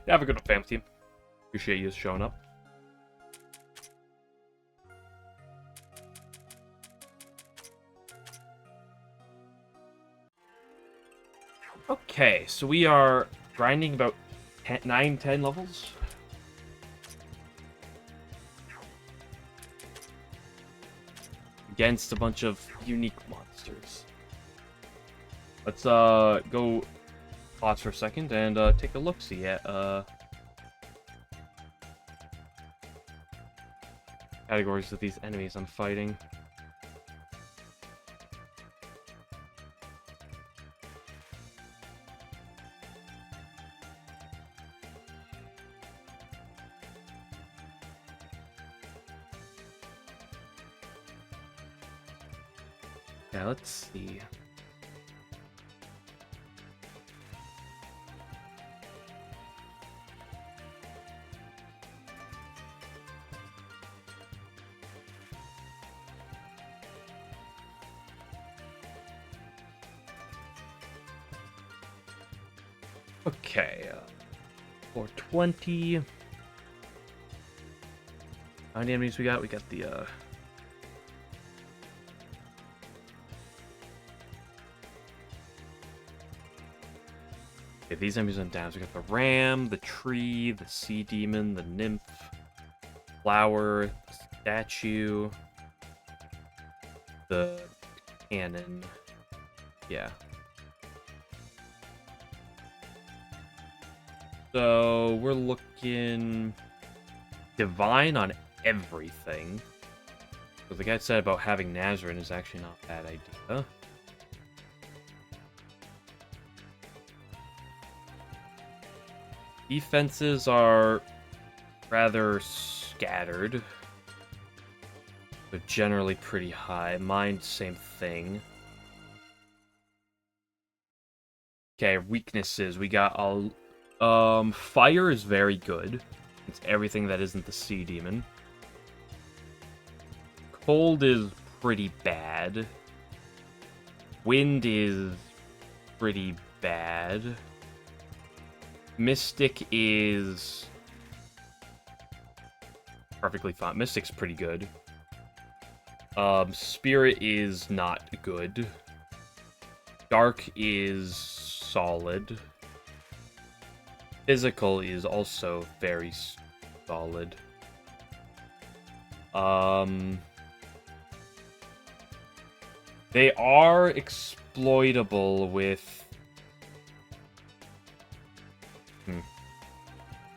Yeah, have a good one, fam team. Appreciate you showing up. Okay, so we are grinding about 9, 10 levels. Against a bunch of unique monsters. Let's go pause for a second and take a look-see at categories of these enemies I'm fighting. Yeah, let's see. Okay, 420. How many enemies we got? We got the okay, these enemies on down. So we got the ram, the tree, the sea demon, the nymph, flower, the statue, the cannon. Yeah. So we're looking divine on everything. What the guy said about having Nazarene is actually not a bad idea. Defenses are rather scattered, but generally pretty high. Mine, same thing. Okay, weaknesses. We got all. Fire is very good. It's everything that isn't the sea demon. Cold is pretty bad. Wind is pretty bad. Mystic is perfectly fine. Mystic's pretty good. Spirit is not good. Dark is solid. Physical is also very solid. They are exploitable with...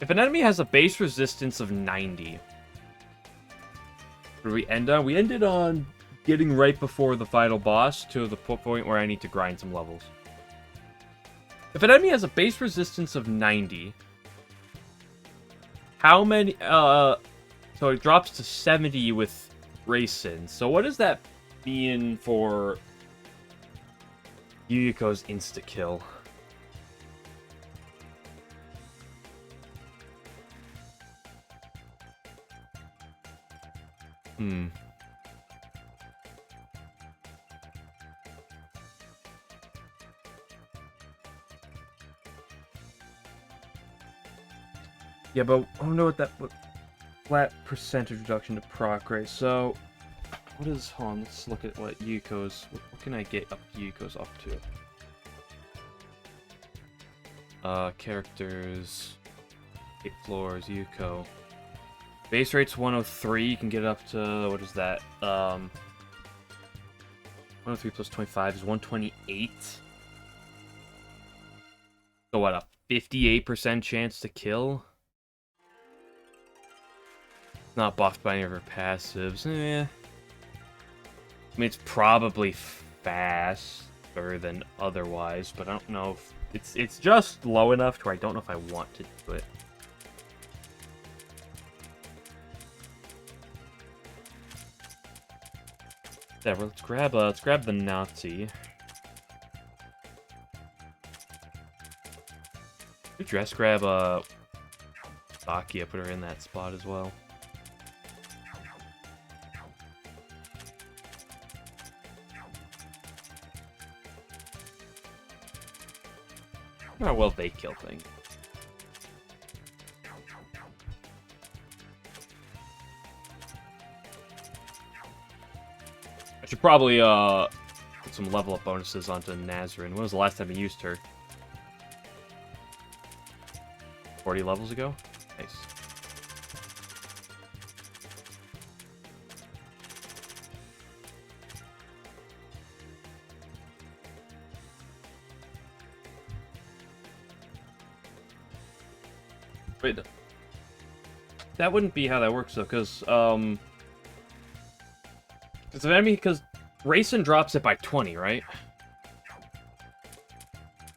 If an enemy has a base resistance of 90... Where do we end on? We ended on getting right before the final boss to the point where I need to grind some levels. If an enemy has a base resistance of 90, how many, so it drops to 70 with Racing. So what does that mean for Yuyuko's insta-kill? Yeah, but I don't know what that flat percentage reduction to proc rate. So, what is? Hold on, let's look at what Yuko's. What can I get up Yuko's up to? Characters, 8 floors, Yuko. Base rate's 103. You can get it up to what is that? 103 plus 25 is 128. So what? A 58% chance to kill. Not buffed by any of her passives. I mean, it's probably faster than otherwise, but I don't know if it's just low enough to where I don't know if I want to do it. Yeah, let's grab the Nazi. Good dress. Grab Sakia. Put her in that spot as well. How well they kill things. Should probably put some level up bonuses onto Nazrin. When was the last time you used her? 40 levels ago? Nice. Wait, that wouldn't be how that works though, because because Racing drops it by 20, right?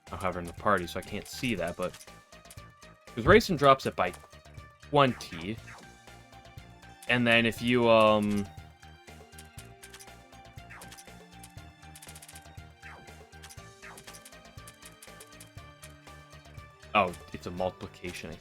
I don't have her in the party, so I can't see that, but because Racing drops it by 20, and then if you oh, it's a multiplication.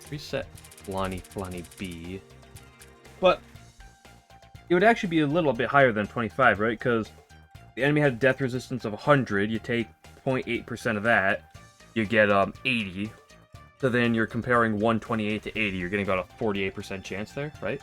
Reset Flonny B. But it would actually be a little bit higher than 25, right? Because the enemy had death resistance of 100. You take 0.8% of that, you get 80. So then you're comparing 128 to 80. You're getting about a 48% chance there, right?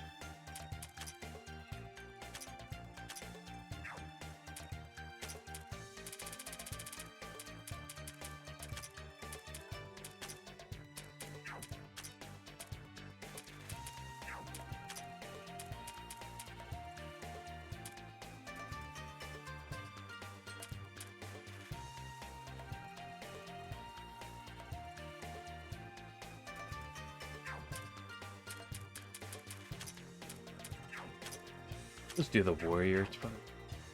Let's do the warrior. It's probably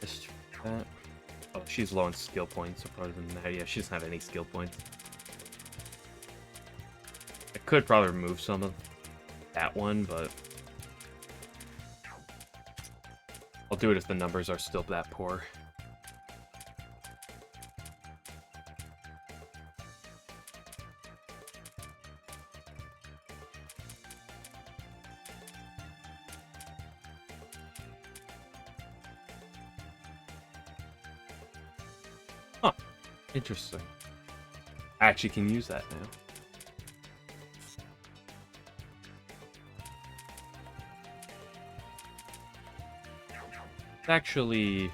just that. Oh, she's low on skill points, so probably than that. Yeah, she doesn't have any skill points. I could probably remove some of that one, but I'll do it if the numbers are still that poor. Huh. Interesting. I actually can use that now. Actually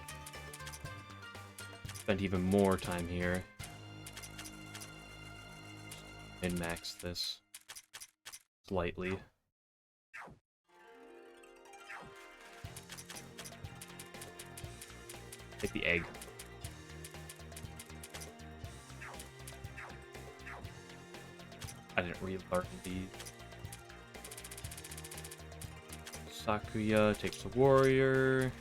spent even more time here. Min-max this slightly. Take the egg. I didn't relearn these. Sakuya takes the warrior.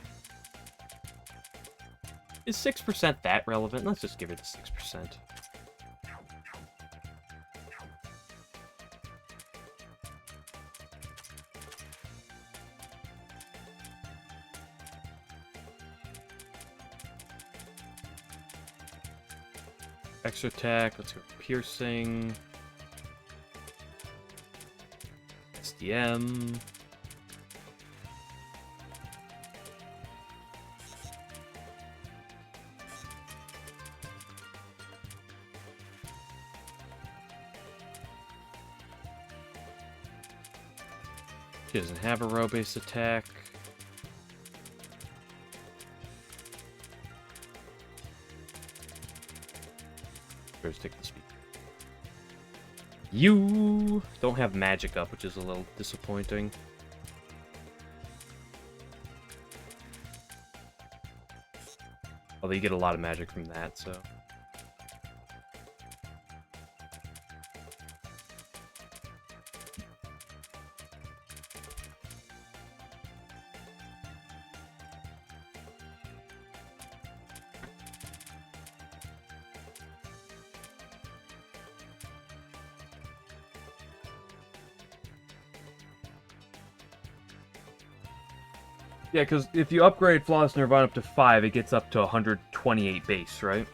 Is 6% that relevant? Let's just give it a 6%. Extra attack, let's go piercing. SDM. She doesn't have a row-based attack. Let's take the speed. You don't have magic up, which is a little disappointing. Although you get a lot of magic from that, so... Yeah, because if you upgrade Flawless Nirvana up to 5, it gets up to 128 base, right?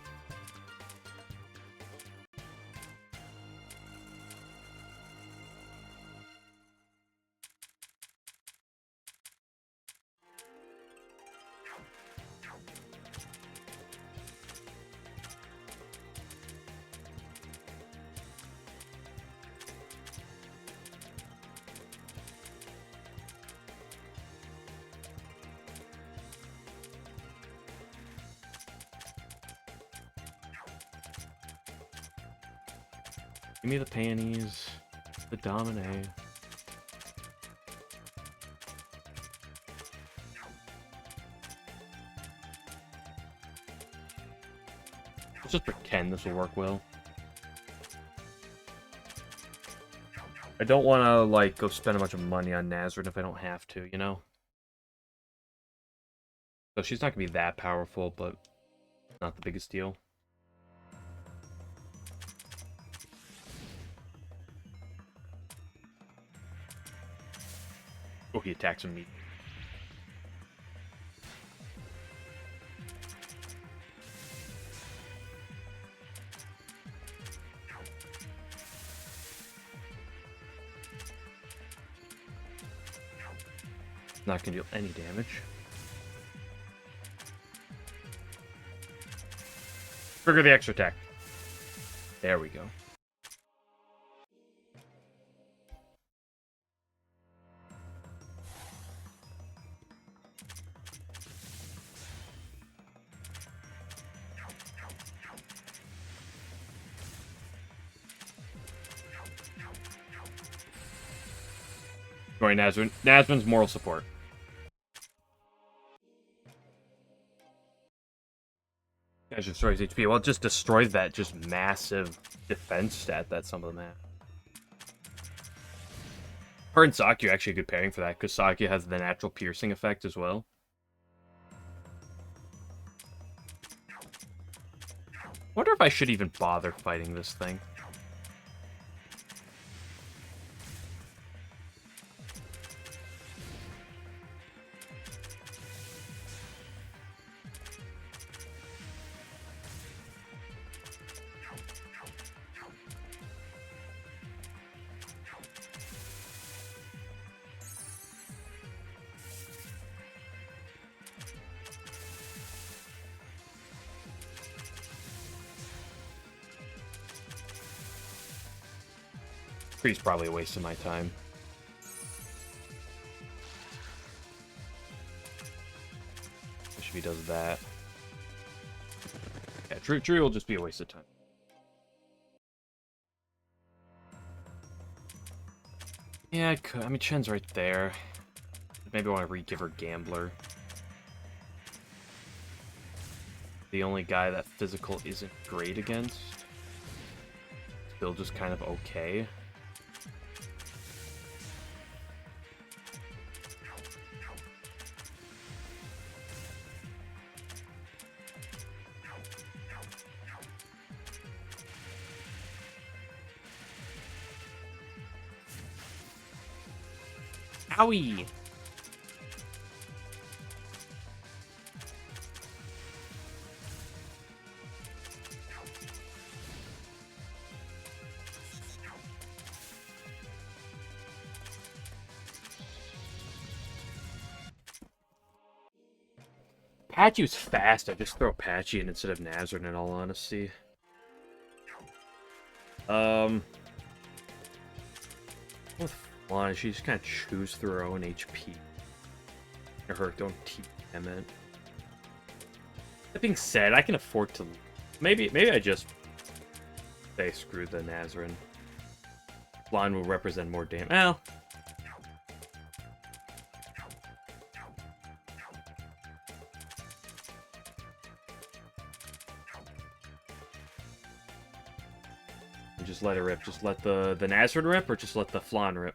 Give me the panties, the Domine. Let's just pretend this will work well. I don't want to, like, go spend a bunch of money on Nazareth if I don't have to, you know? So she's not going to be that powerful, but not the biggest deal. Oh, he attacks me. Not going to deal any damage. Trigger the extra attack. There we go. Going Nazrin. Nazrin's moral support. That destroys HP. Well, it just destroys that just massive defense stat that some of them have. Her and Sakyu are actually a good pairing for that, because Sakyu has the natural piercing effect as well. Wonder if I should even bother fighting this thing. He's probably a waste of my time. If he does that. Yeah, True will just be a waste of time. Yeah, I could. I mean, Chen's right there. Maybe I want to re-give her Gambler. The only guy that physical isn't great against. Still just kind of okay. Owie! Patchy's fast. I just throw Patchy in instead of Nazareth, in all honesty. With Flan, she just kind of chews through her own HP. Or her own TM it. That being said, I can afford to... Maybe I just say screw the Nazareth. Flan will represent more damage. Well... Just let it rip. Just let the Nazareth rip, or just let the Flan rip?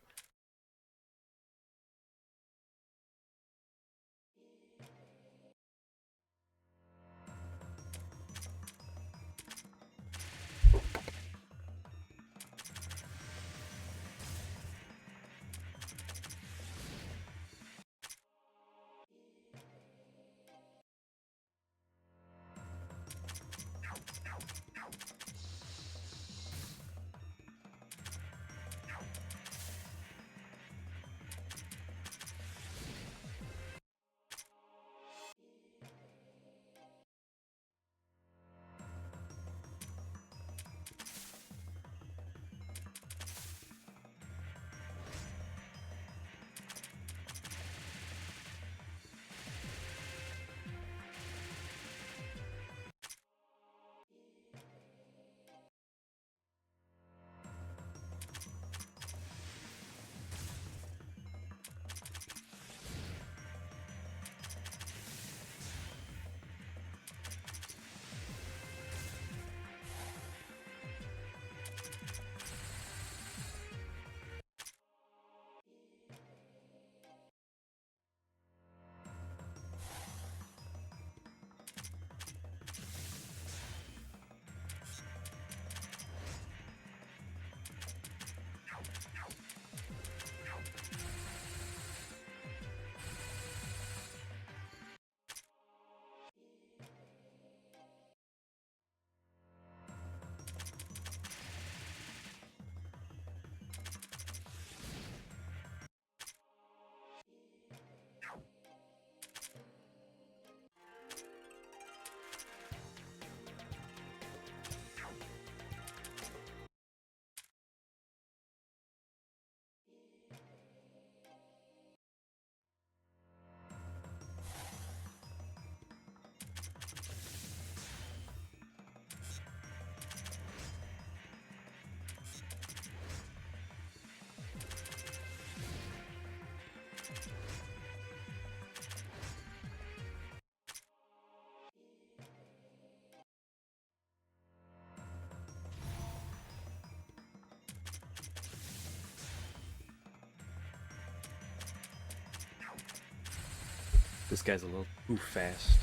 This guy's a little too fast.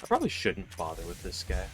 I probably shouldn't bother with this guy.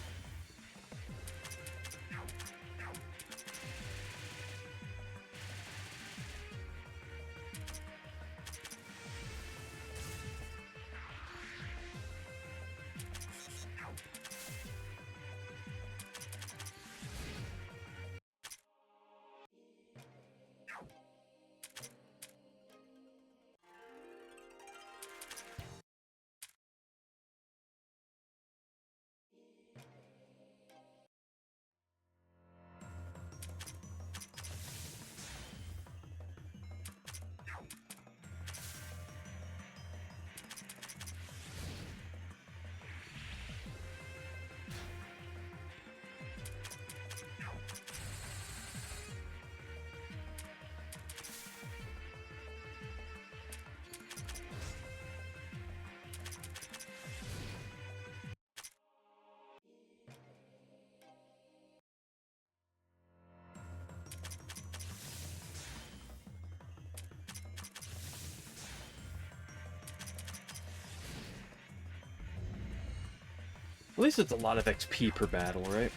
At least it's a lot of XP per battle, right?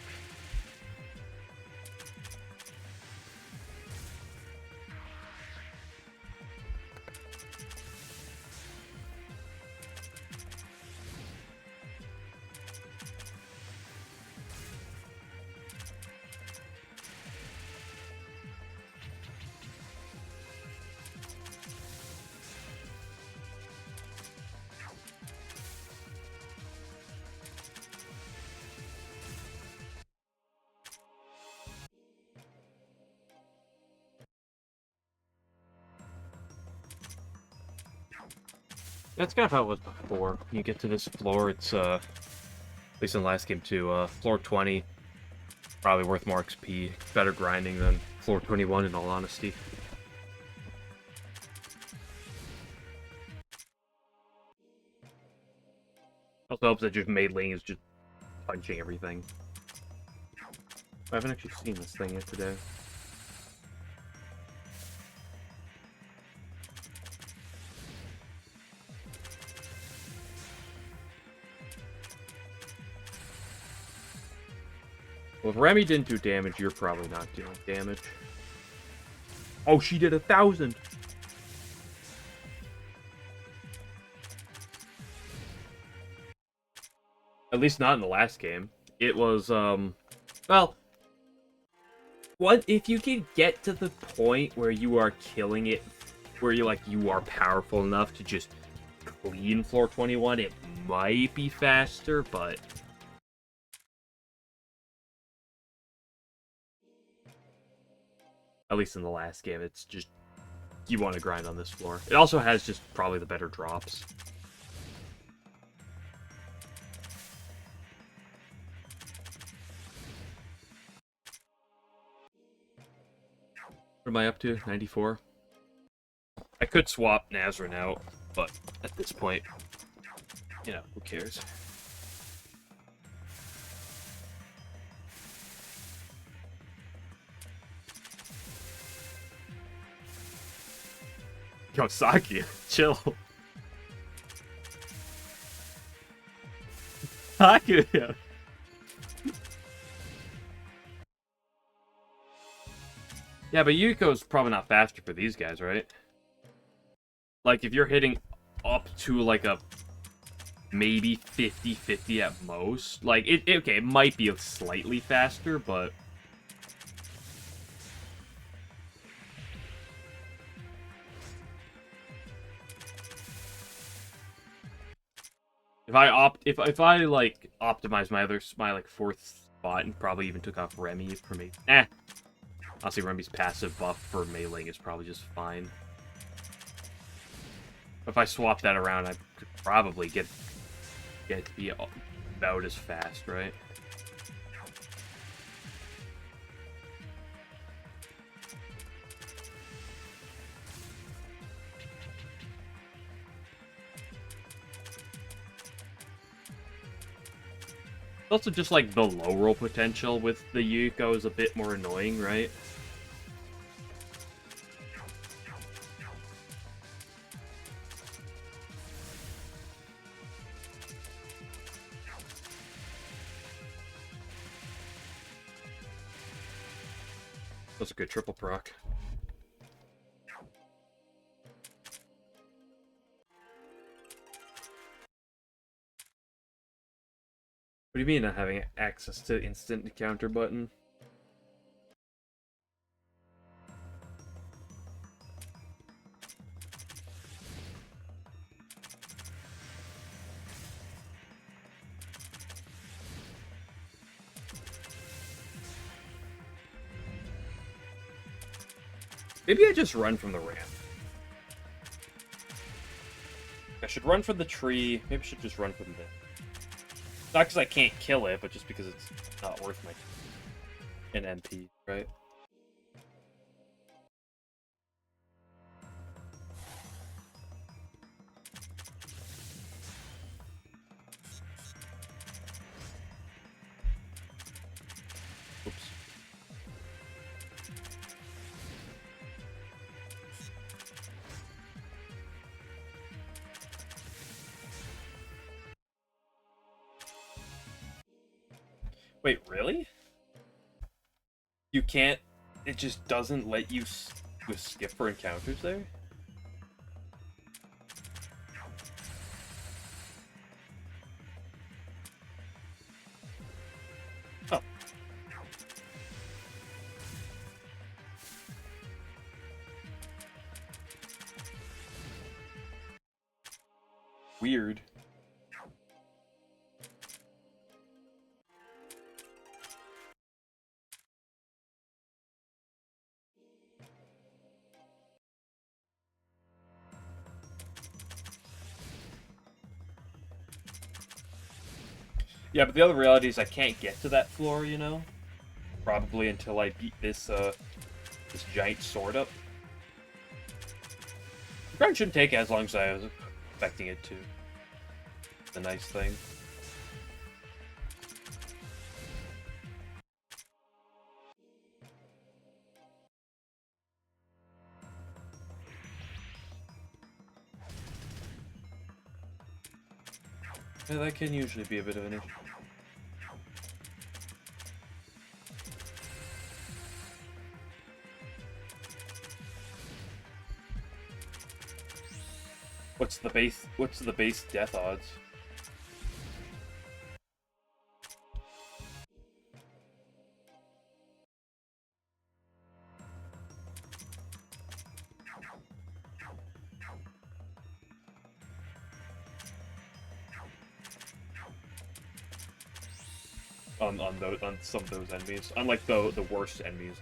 That's kind of how it was before. When you get to this floor, it's, at least in the last game too, floor 20, probably worth more XP. Better grinding than floor 21, in all honesty. Also helps that just melee is just punching everything. I haven't actually seen this thing yet today. Well, if Remy didn't do damage, you're probably not doing damage. Oh, she did 1,000! At least not in the last game. It was, well, what if you can get to the point where you are killing it, where you are powerful enough to just clean floor 21, it might be faster, but at least in the last game, it's just, you want to grind on this floor. It also has just probably the better drops. What am I up to? 94? I could swap Nazarene out, but at this point, you know, who cares? Yo, Saki, chill. Saki, yeah. Yeah, but Yuko's probably not faster for these guys, right? Like, if you're hitting up to, like, a maybe 50-50 at most, like, okay, it might be slightly faster, but If I like optimize my like fourth spot and probably even took off Remy for me. Honestly, Remy's passive buff for meleeing is probably just fine. If I swap that around, I could probably get to be about as fast, right? Also, just like the low roll potential with the Yuko is a bit more annoying, right? That's a good triple proc. What do you mean not having access to instant encounter button? Maybe I just run from the ramp. I should run from the tree. Maybe I should just run from the... Not because I can't kill it, but just because it's not worth an MP, right? Oops. Wait, really? You can't... It just doesn't let you skip for encounters there? Oh. Weird. Yeah, but the other reality is I can't get to that floor, you know? Probably until I beat this, this giant sword up. The grind shouldn't take as long as I was expecting it to. The nice thing. Yeah, that can usually be a bit of an issue. What's the base death odds? On some of those enemies. Unlike the worst enemies.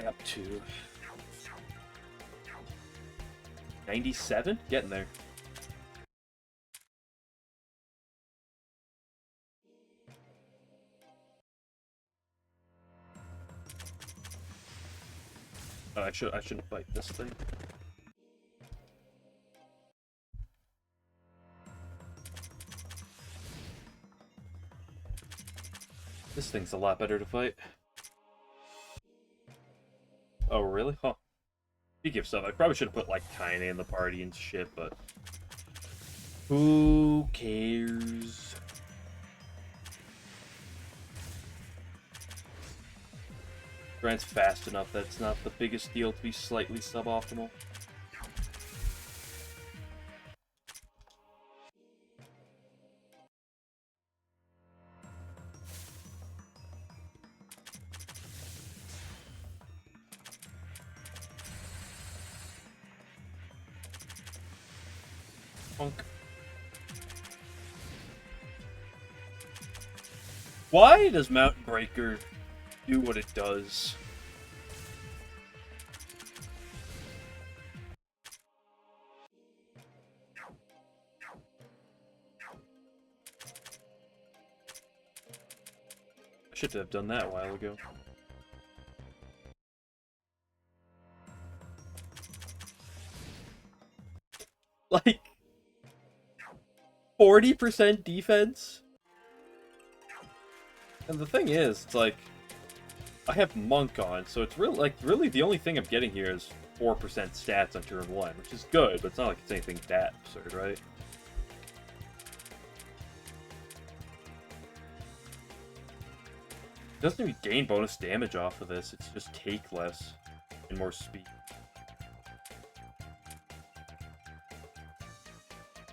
Up to 97? Getting there. Oh, I shouldn't fight this thing. This thing's a lot better to fight. Oh, really? Huh. Speaking of stuff, I probably should have put, like, Kaine in the party and shit, but... Who cares? Grant's fast enough that it's not the biggest deal to be slightly suboptimal. Punk. Why does Mountain Breaker do what it does? I should have done that a while ago. Like 40% defense? And the thing is, it's like I have Monk on, so it's really the only thing I'm getting here is 4% stats on turn 1, which is good, but it's not like it's anything that absurd, right? It doesn't even gain bonus damage off of this, it's just take less and more speed.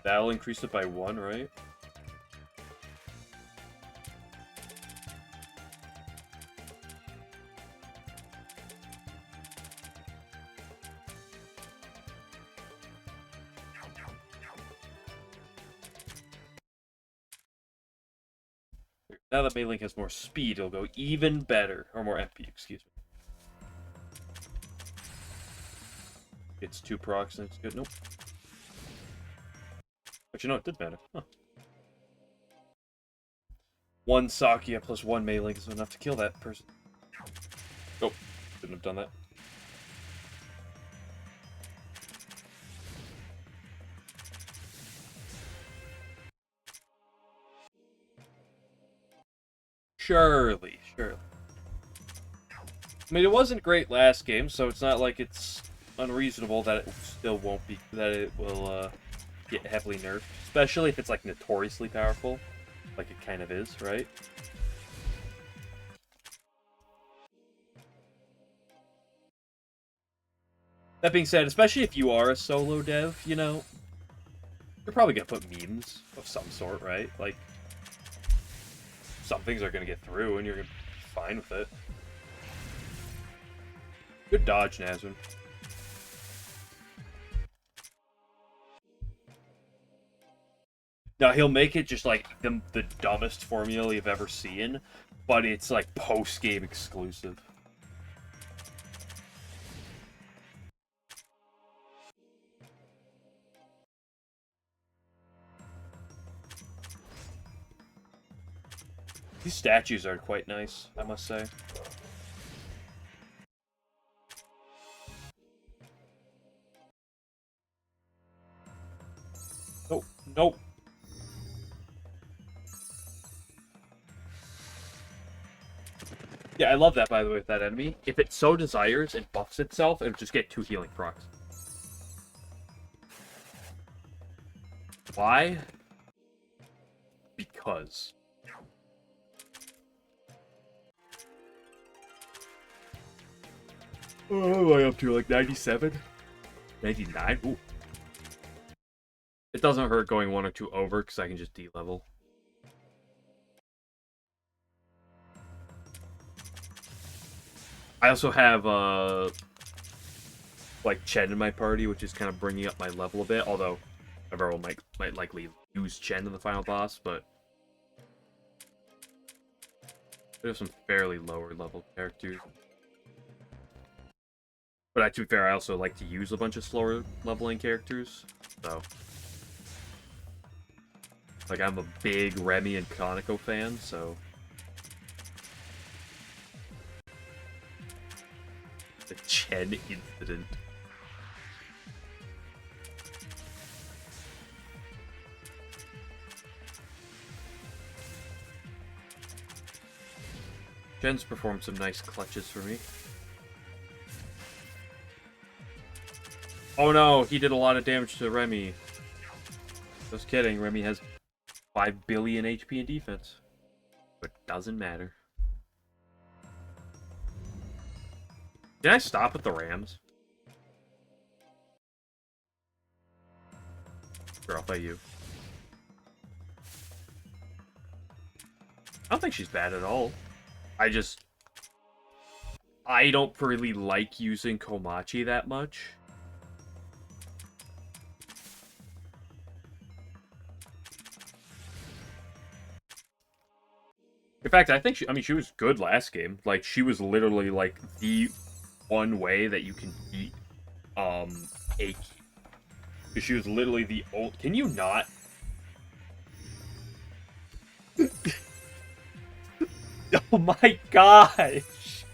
That'll increase it by 1, right? Now that Mei Ling has more speed, it'll go even better. Or more MP, excuse me. It's 2 procs and it's good. Nope. Actually, no, it did matter. Huh. 1 Sakia plus 1 Mei Ling is enough to kill that person. Oh, shouldn't have done that. Surely. I mean, it wasn't great last game, so it's not like it's unreasonable that it still won't be, that it will get heavily nerfed. Especially if it's like notoriously powerful, like it kind of is, right? That being said, especially if you are a solo dev, you know, you're probably gonna put memes of some sort, right? Like, some things are gonna get through and you're gonna be fine with it. Good dodge, Nazwin. Now, he'll make it just like the dumbest formula you've ever seen, but it's like post-game exclusive. These statues are quite nice, I must say. Oh, nope. Yeah, I love that, by the way, with that enemy. If it so desires and buffs itself, it'll just get 2 healing procs. Why? Because. Oh, what am I up to? Like 97? 99? Ooh. It doesn't hurt going 1 or 2 over, because I can just D-level. I also have, like, Chen in my party, which is kind of bringing up my level a bit, although everyone might likely use Chen in the final boss, but there's some fairly lower level characters. But to be fair, I also like to use a bunch of slower leveling characters, so... Like, I'm a big Remy and Konako fan, so... The Chen incident. Chen's performed some nice clutches for me. Oh no, he did a lot of damage to Remy. Just kidding, Remy has 5 billion HP in defense. But doesn't matter. Can I stop at the Rams? Sure, I'll play you. I don't think she's bad at all. I don't really like using Komachi that much. In fact, I think she was good last game. Like, she was literally, like, the one way that you can beat, Aiki. Because she was literally the old... Can you not? Oh my gosh!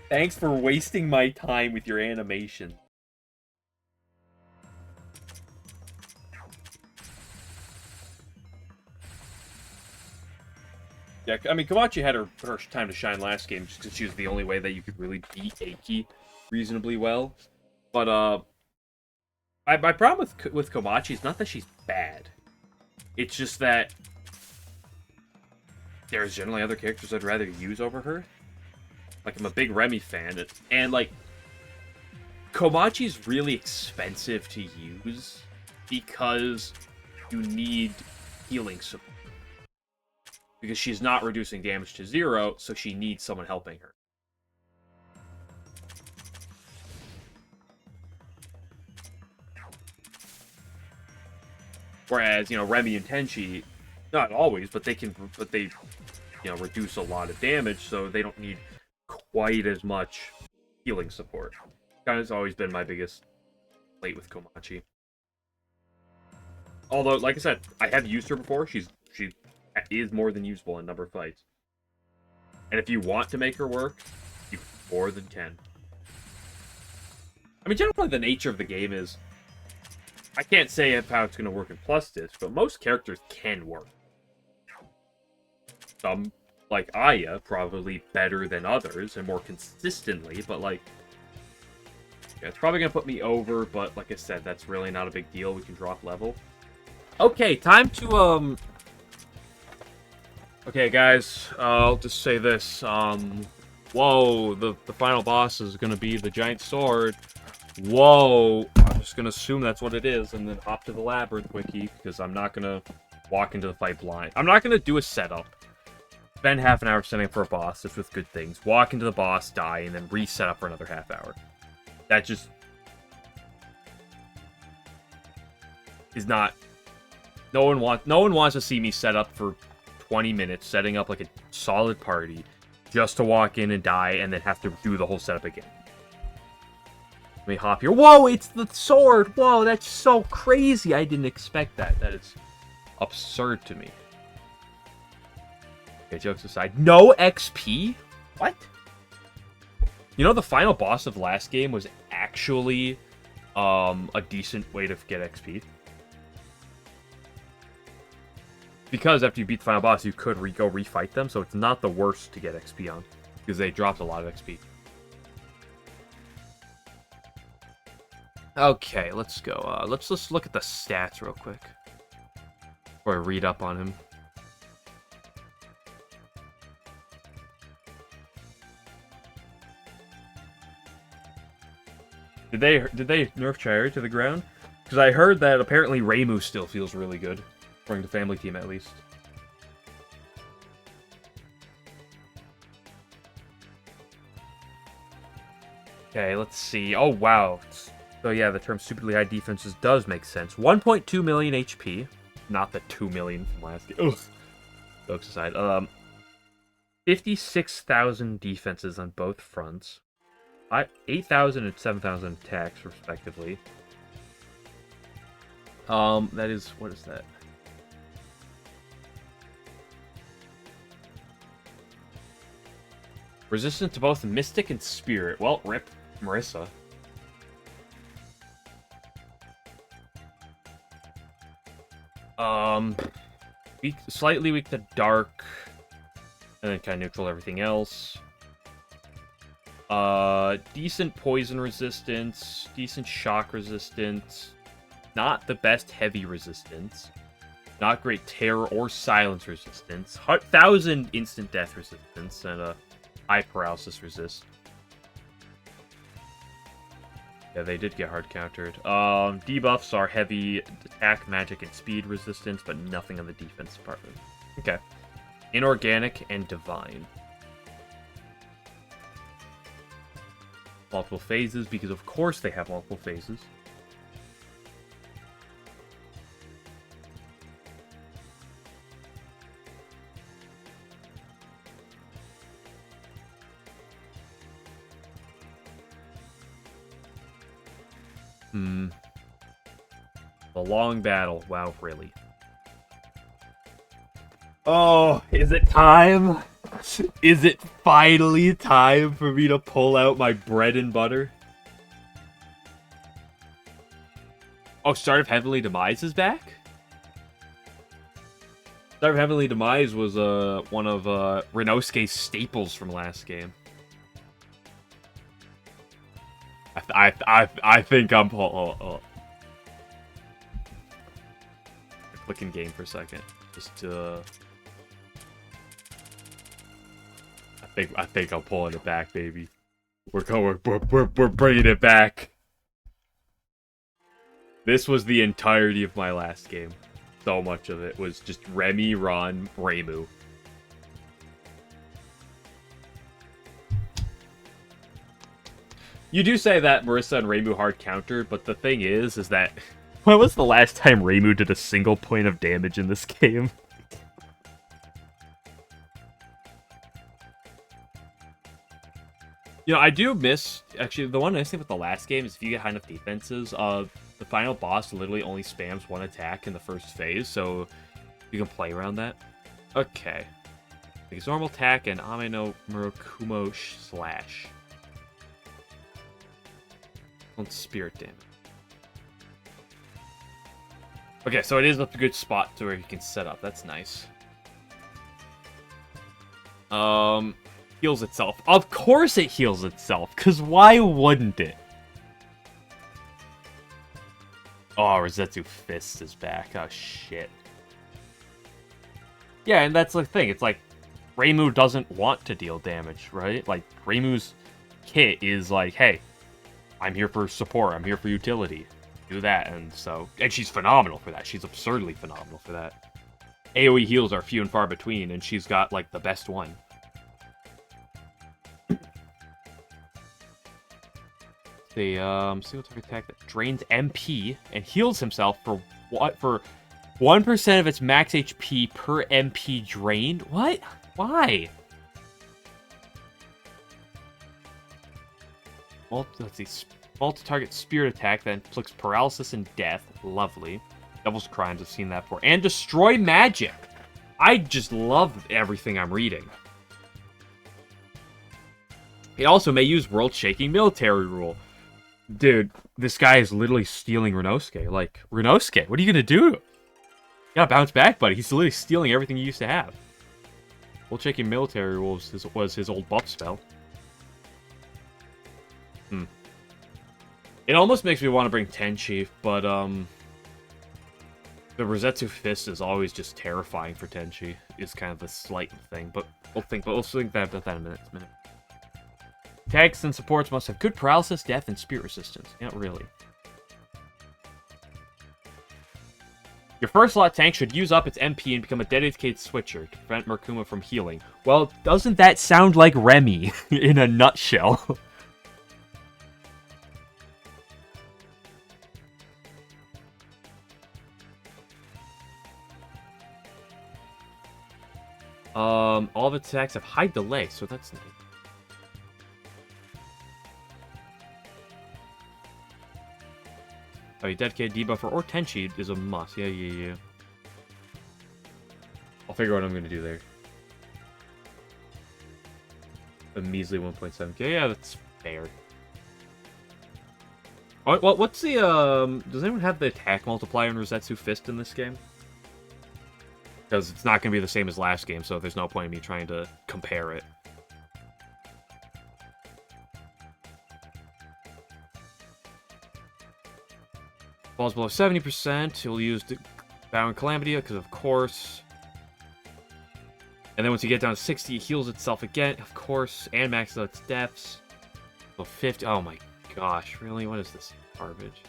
Thanks for wasting my time with your animation. Yeah, I mean, Komachi had her time to shine last game just because she was the only way that you could really beat Aiki reasonably well. But, my problem with Komachi is not that she's bad. It's just that there's generally other characters I'd rather use over her. Like, I'm a big Remy fan, and like, Komachi's really expensive to use because you need healing support. Because she's not reducing damage to 0, so she needs someone helping her. Whereas, Remy and Tenchi, not always, but they reduce a lot of damage, so they don't need quite as much healing support. Kind of always been my biggest plate with Komachi. Although, like I said, I have used her before. She is more than usable in a number of fights. And if you want to make her work, you more than can. I mean, generally the nature of the game is, I can't say how it's going to work in Plus Disc, but most characters can work. Some, like Aya, probably better than others and more consistently, but like, yeah, it's probably going to put me over, but like I said, that's really not a big deal. We can drop level. Okay, time to, Okay, guys, I'll just say this, whoa, the final boss is gonna be the giant sword. Whoa, I'm just gonna assume that's what it is, and then hop to the Labyrinth wiki, because I'm not gonna walk into the fight blind. I'm not gonna do a setup, spend half an hour setting up for a boss, just with good things, walk into the boss, die, and then reset up for another half hour. That just is not... No one wants to see me set up for 20 minutes, setting up like a solid party, just to walk in and die, and then have to do the whole setup again. Let me hop here. Whoa, it's the sword! Whoa, that's so crazy! I didn't expect that. That is absurd to me. Okay, jokes aside. No XP? What? The final boss of last game was actually a decent way to get XP. Because after you beat the final boss, you could go refight them, so it's not the worst to get XP on. Because they dropped a lot of XP. Okay, let's go. Let's just look at the stats real quick. Before I read up on him. Did they nerf Chihiro to the ground? Because I heard that apparently Reimu still feels really good. According to Family Team, at least. Okay, let's see. Oh, wow. So, yeah, the term stupidly high defenses does make sense. 1.2 million HP. Not the 2 million from last game. Ugh. Jokes aside. 56,000 defenses on both fronts. 8,000 and 7,000 attacks, respectively. That is... What is that? Resistant to both Mystic and Spirit. Well, rip Marissa. Slightly weak to Dark. And then kind of neutral everything else. Decent poison resistance. Decent shock resistance. Not the best heavy resistance. Not great terror or silence resistance. 1,000 instant death resistance. And high paralysis resist. Yeah, they did get hard countered. Debuffs are heavy attack, magic, and speed resistance, but nothing on the defense department. Okay. Inorganic and divine. Multiple phases, because of course they have multiple phases. A long battle. Wow, really. Oh, is it time? Is it finally time for me to pull out my bread and butter? Oh, Start of Heavenly Demise is back? Start of Heavenly Demise was one of Renosuke's staples from last game. I think I'm click in game for a second, just to. I think I'm pulling it back, baby. We're bringing it back. This was the entirety of my last game. So much of it was just Remy, Ron, Reimu. You do say that Marissa and Reimu hard counter, but the thing is that when was the last time Reimu did a single point of damage in this game? You know, I do miss, actually, the one nice thing with the last game is if you get high enough defenses, the final boss literally only spams one attack in the first phase, so you can play around that. Okay. His normal attack and Ame no Murakumo Slash. On spirit damage. Okay, so it is a good spot to where you can set up. That's nice. Heals itself. Of course it heals itself, because why wouldn't it? Oh, Rosetsu Fist is back. Oh, shit. Yeah, and that's the thing. It's like, Reimu doesn't want to deal damage, right? Like, Reimu's kit is like, hey, I'm here for support. I'm here for utility. Do that, and she's phenomenal for that. She's absurdly phenomenal for that. AoE heals are few and far between, and she's got, like, the best one. The single target attack that drains MP and heals himself for what? For 1% of its max HP per MP drained? What? Why? Let's see. Multi-target spirit attack that inflicts paralysis and death. Lovely. Devil's Crimes, I've seen that before. And destroy magic. I just love everything I'm reading. It also may use world-shaking military rule. Dude, this guy is literally stealing Renosuke. Like, Renosuke, what are you gonna do? You gotta bounce back, buddy. He's literally stealing everything you used to have. World-shaking military rule was his old buff spell. It almost makes me want to bring Tenchi, but, the Rosetsu Fist is always just terrifying for Tenchi. Is kind of the slight thing, but we'll think about that in a minute. Tanks and supports must have good paralysis, death, and spirit resistance. Not really. Your first slot tank should use up its MP and become a dedicated switcher to prevent Murkuma from healing. Well, doesn't that sound like Remy in a nutshell? All of its attacks have high delay, so that's nice. Oh, your dedicated debuffer or Tenchi is a must. Yeah. I'll figure out what I'm gonna do there. A measly 1.7k. Yeah, that's fair. Oh, what's the does anyone have the attack multiplier in Rosetsu Fist in this game? Because it's not gonna be the same as last game, so there's no point in me trying to compare it. Falls below 70%, you'll use the Bound Calamity, because of course. And then once you get down to 60, it heals itself again, of course, and maxes out its deaths. So 50. Oh my gosh, really? What is this garbage?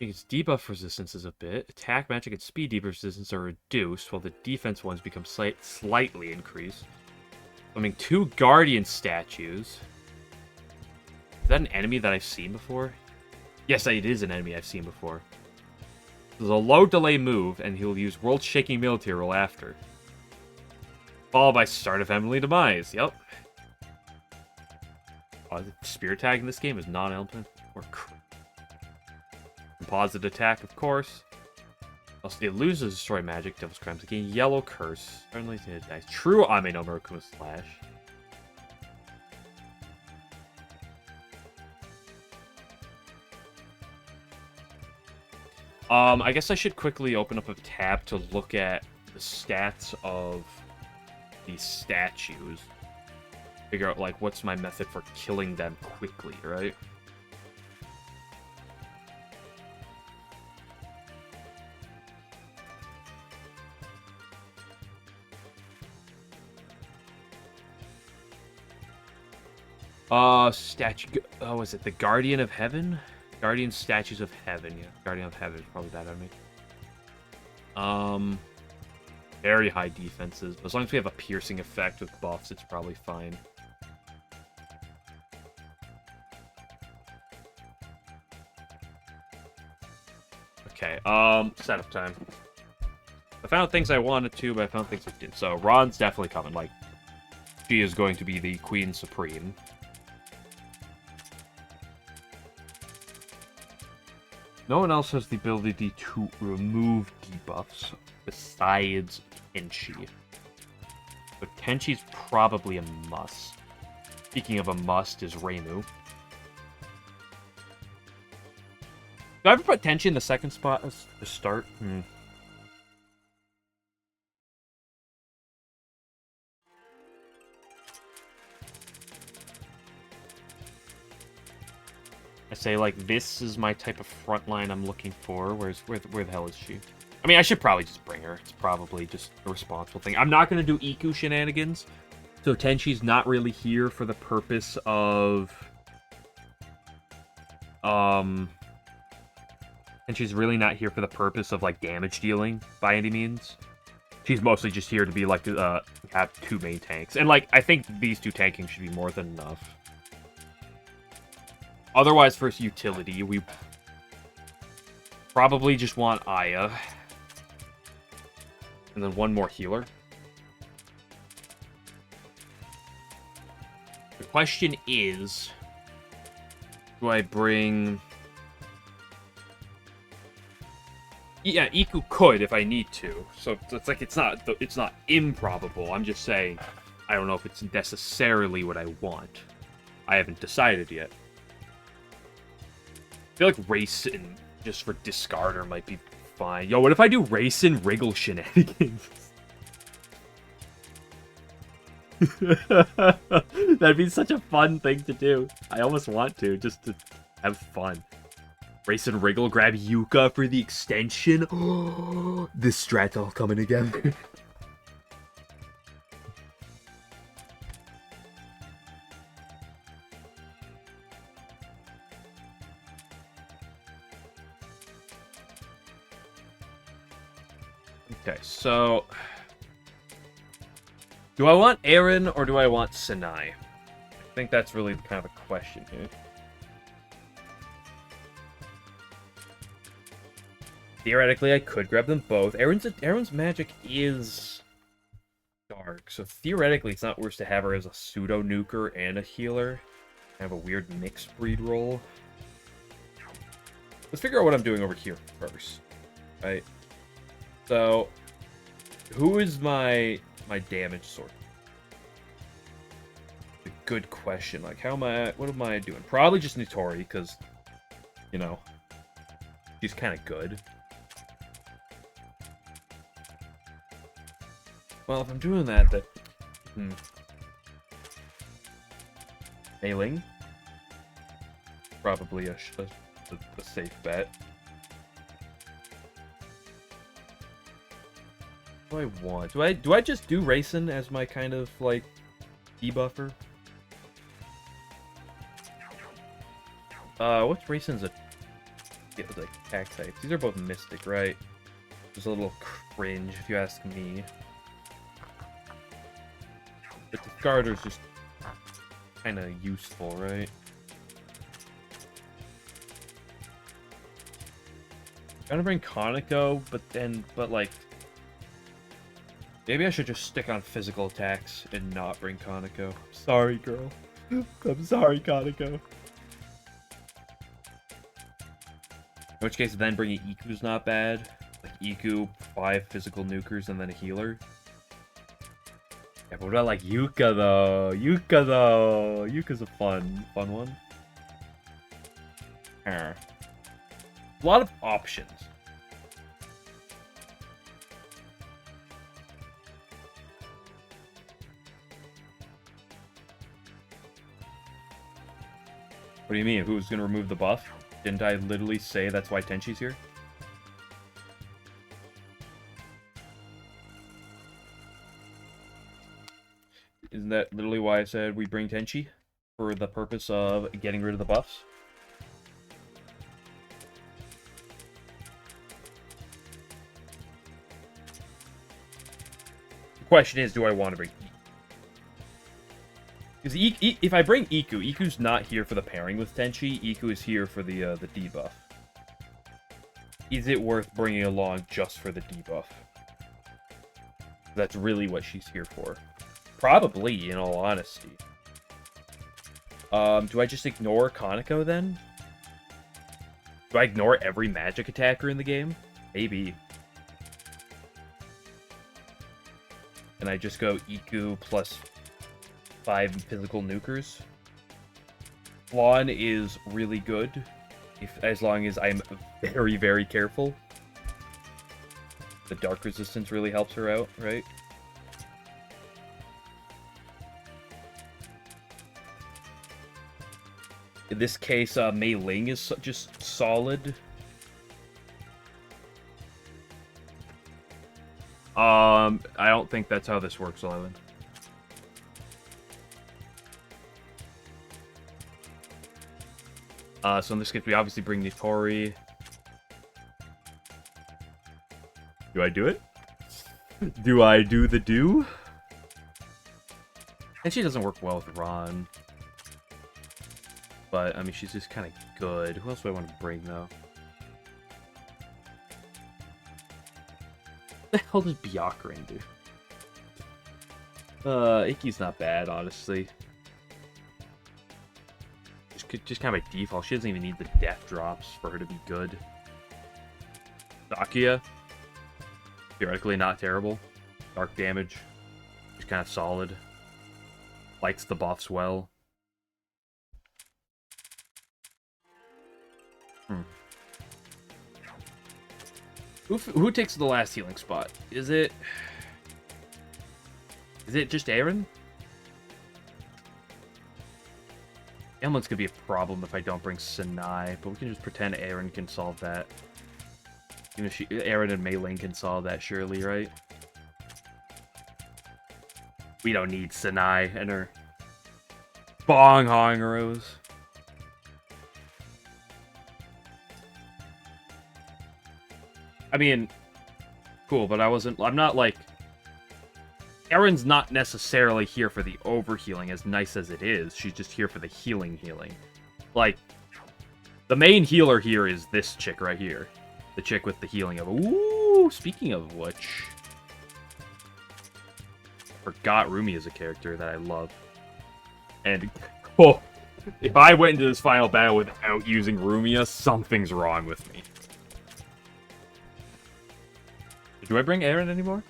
Its debuff resistances a bit. Attack, magic, and speed debuff resistance are reduced, while the defense ones become slightly increased. I mean, 2 Guardian statues. Is that an enemy that I've seen before? Yes, it is an enemy I've seen before. This is a low delay move, and he'll use World-Shaking Military Roll after. Followed by Start of Emily Demise. Yep. The spear tag in this game is non-elemental or composite attack, of course. Also, it loses Destroy Magic, Devil's Crimes again. Yellow Curse. Friendly to dice. True Ame no Murakumo Slash. I guess I should quickly open up a tab to look at the stats of these statues. Figure out, like, what's my method for killing them quickly, right? Statue. Oh, is it the Guardian of Heaven? Guardian Statues of Heaven. Yeah, Guardian of Heaven is probably that enemy. Very high defenses. But as long as we have a piercing effect with buffs, it's probably fine. Okay, setup time. I found things I wanted to, but I found things I didn't. So, Ron's definitely coming. Like, she is going to be the Queen Supreme. No one else has the ability to remove debuffs besides Tenchi. But Tenchi's probably a must. Speaking of a must, is Reimu. Did I ever put Tenchi in the second spot to start? I say, like, this is my type of frontline I'm looking for. Where the hell is she? I mean, I should probably just bring her. It's probably just a responsible thing. I'm not going to do Iku shenanigans. So Tenchi's not really here for the purpose of... Tenchi's really not here for the purpose of, like, damage dealing by any means. She's mostly just here to be, like, have 2 main tanks. And, like, I think these 2 tanking should be more than enough. Otherwise, for utility, we probably just want Aya. And then 1 more healer. The question is, do I bring... Yeah, Iku could if I need to. So it's like it's not improbable. I'm just saying I don't know if it's necessarily what I want. I haven't decided yet. I feel like Racing just for discarder might be fine. Yo, what if I do Racing Wriggle shenanigans? That'd be such a fun thing to do. I almost want to, just to have fun. Racing Wriggle, grab Yuka for the extension. Oh, this strat's all coming together. Okay, so... do I want Eren or do I want Sinai? I think that's really kind of a question here. Theoretically, I could grab them both. Eren's magic is dark, so theoretically it's not worse to have her as a pseudo-nuker and a healer. Kind of a weird mixed breed role. Let's figure out what I'm doing over here first. Right? So, who is my damage sword? A good question. Like, what am I doing? Probably just Nitori, because, you know, she's kind of good. Well, if I'm doing that, Mei Ling? Probably a safe bet. What do I want? Do I just do Raisin as my kind of like debuffer? What's Raisin's like attack types? These are both Mystic, right? Just a little cringe if you ask me. But the Discarder's just kind of useful, right? I'm gonna bring Konako, but like, maybe I should just stick on physical attacks and not bring Konako. Sorry, girl. I'm sorry, Konako. In which case, then bringing Iku's not bad. Like, Iku, 5 physical nukers, and then a healer. Yeah, but what about, like, Yuka, though? Yuka's a fun one. A lot of options. What do you mean? Who's gonna remove the buff? Didn't I literally say that's why Tenchi's here? Isn't that literally why I said we bring Tenchi? For the purpose of getting rid of the buffs? The question is, do I want to bring Iku? Because if I bring Iku's not here for the pairing with Tenchi. Iku is here for the debuff. Is it worth bringing along just for the debuff? That's really what she's here for. Probably, in all honesty. Do I just ignore Konako then? Do I ignore every magic attacker in the game? Maybe. And I just go Iku plus 5 physical nukers. Flan is really good, as long as I'm very, very careful. The dark resistance really helps her out, right? In this case, Mei Ling is just solid. I don't think that's how this works, Island. So in this case, we obviously bring Nitori. Do I do it? Do I do the do? And she doesn't work well with Ron. But, I mean, she's just kind of good. Who else do I want to bring, though? What the hell does Byakuran do? Iki's not bad, honestly. Just kind of by default. She doesn't even need the death drops for her to be good. Sakuya. Theoretically not terrible. Dark damage. Just kind of solid. Likes the buffs well. Who takes the last healing spot? Is it just Aaron? Emlin's gonna be a problem if I don't bring Sanai, but we can just pretend Aaron can solve that. Even if Aaron and Mei Ling can solve that, surely, right? We don't need Sanai and her Bong Hongeros. I mean, cool, but I'm not like... Erin's not necessarily here for the overhealing, as nice as it is. She's just here for the healing. Like, the main healer here is this chick right here. The chick with the healing of... Ooh, speaking of which... Forgot Rumi is a character that I love. And, oh, if I went into this final battle without using Rumia, something's wrong with me. Do I bring Aaron anymore?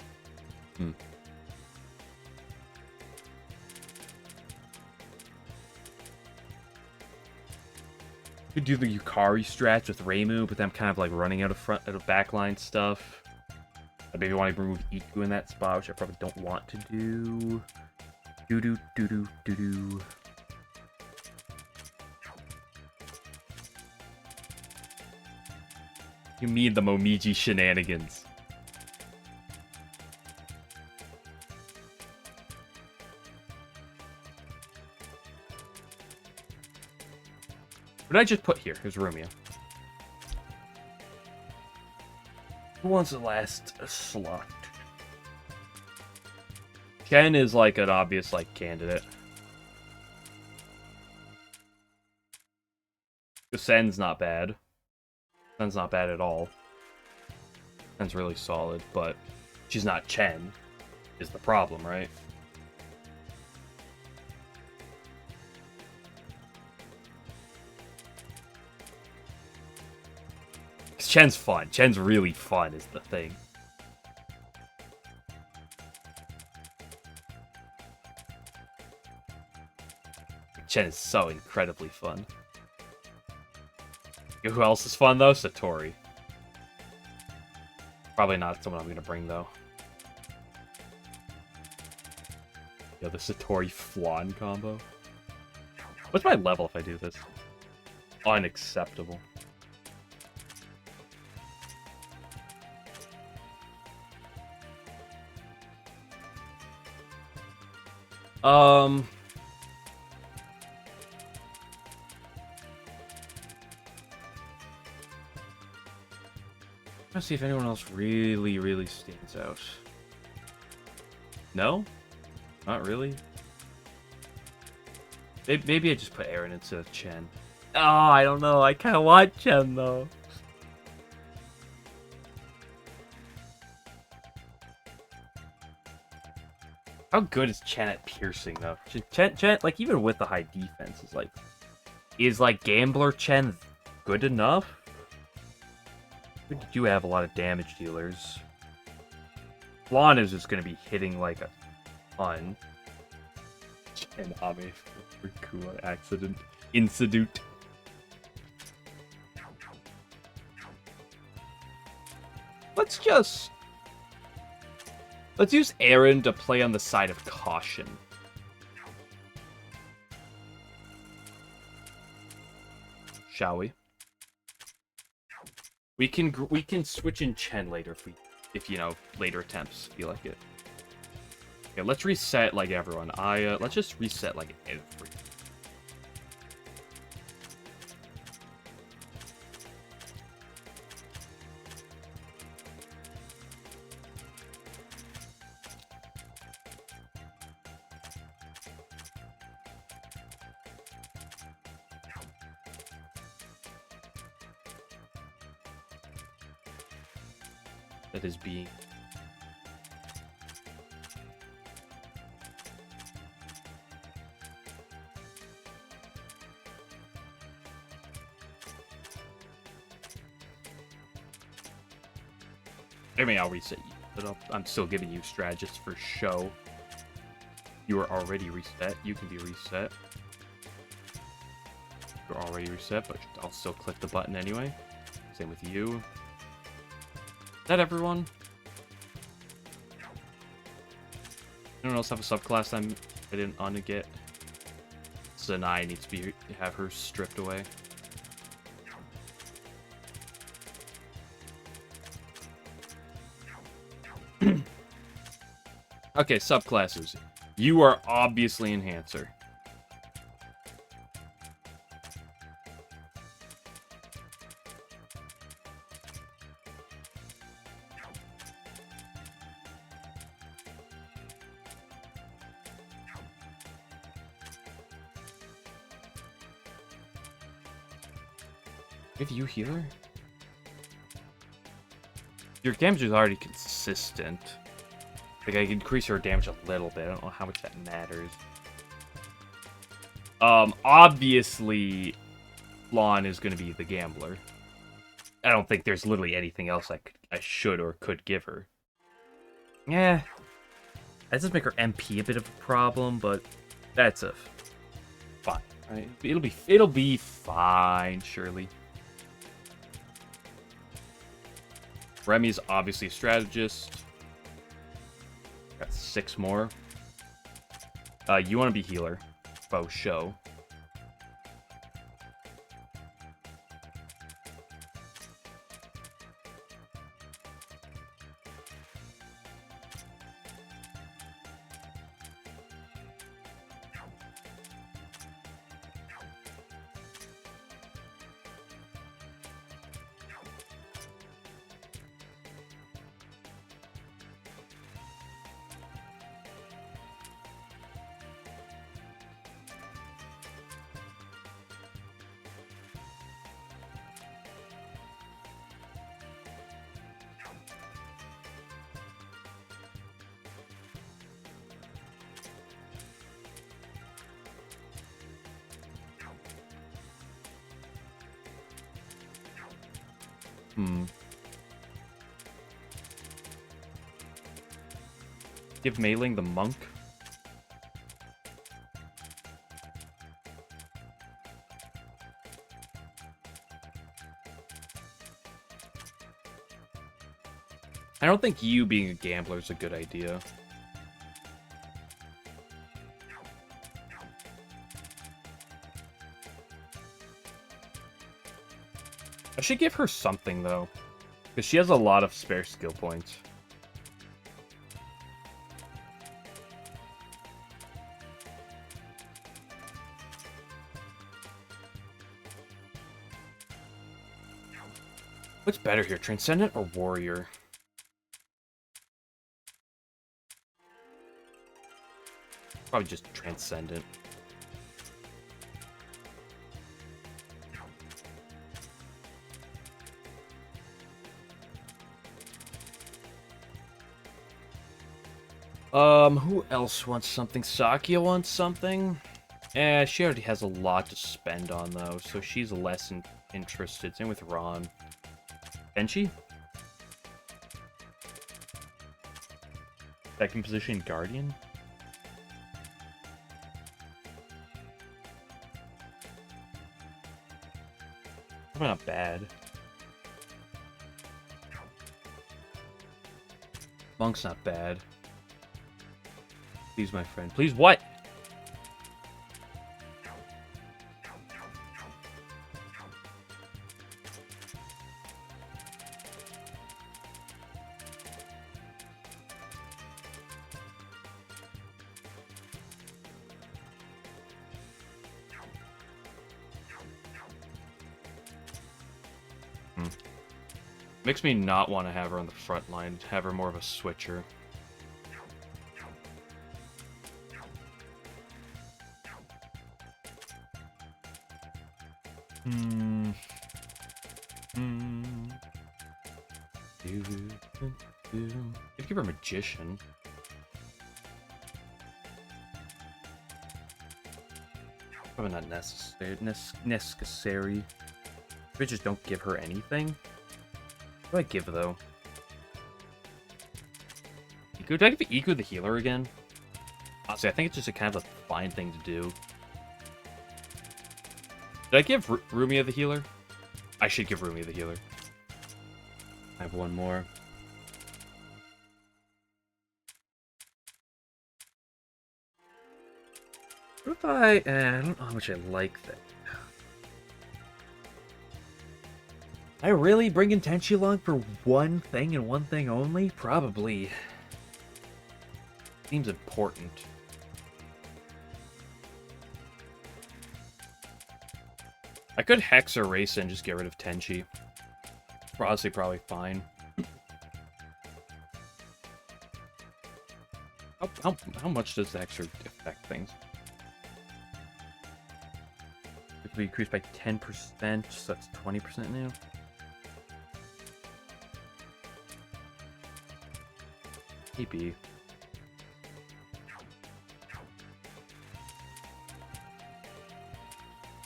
Could do the Yukari strats with Reimu, but then I'm kind of like running out of backline stuff. I maybe want to remove Iku in that spot, which I probably don't want to do. Do do do do do do. You mean the Momiji shenanigans? What did I just put here? Here's Romeo. Who wants the last slot? Chen is like an obvious like candidate. The Sen's not bad. Sen's not bad at all. Sen's really solid, but she's not Chen, is the problem, right? Chen's fun. Chen's really fun is the thing. Chen is so incredibly fun. You know who else is fun, though? Satori. Probably not someone I'm going to bring, though. Yo, the Satori Flan combo. What's my level if I do this? Unacceptable. Let's see if anyone else really stands out. No? Not really? Maybe I just put Aaron instead of Chen. Oh, I don't know. I kind of want Chen, though. How good is Chen at piercing, though? Chen, like, even with the high defense, is like Gambler Chen good enough? We do have a lot of damage dealers. Flan is just going to be hitting like a ton. Chen Ame for Kua accident. Incident. Let's use Aaron to play on the side of caution. Shall we? We can switch in Chen later if you know, later attempts feel like it. Okay, let's reset like everyone. Let's just reset like everyone. That is being... I mean, I'll reset you, but I'm still giving you strategists for show. You are already reset. You can be reset. You're already reset, but I'll still click the button anyway. Same with you. Is that everyone? Anyone else have a subclass I didn't get? Zanai needs to have her stripped away. Okay, subclasses. You are obviously Enhancer. If you healer? Your damage is already consistent. Like, I can increase your damage a little bit. I don't know how much that matters. Obviously, Flan is going to be the gambler. I don't think there's literally anything else I should or could give her. Yeah. That does make her MP a bit of a problem, but that's fine. Right? It'll be fine, surely. Remy's obviously a strategist. Got 6 more. You want to be healer. Faux show. Give Mei Ling the monk. I don't think you being a gambler is a good idea. I should give her something, though. Because she has a lot of spare skill points. What's better here, Transcendent or Warrior? Probably just Transcendent. Who else wants something? Sakia wants something? She already has a lot to spend on, though, so she's less interested. Same with Ron. Benchi? Second position, Guardian? Probably not bad. Monk's not bad. Please, my friend. Please, what? Makes me not want to have her on the front line, have her more of a switcher. Could give her Magician. Probably not necessary. We just don't give her anything. What do I give, though? Iku? Do I give Iku the healer again? Honestly, I think it's just a kind of a fine thing to do. Did I give Rumia the healer? I should give Rumia the healer. I have one more. What if I don't know how much I like that. I really bringing Tenchi along for one thing and one thing only? Probably. Seems important. I could Hex or Race and just get rid of Tenchi. Honestly, probably fine. How much does the Hex affect things? If we increase by 10%, so that's 20% now. Maybe.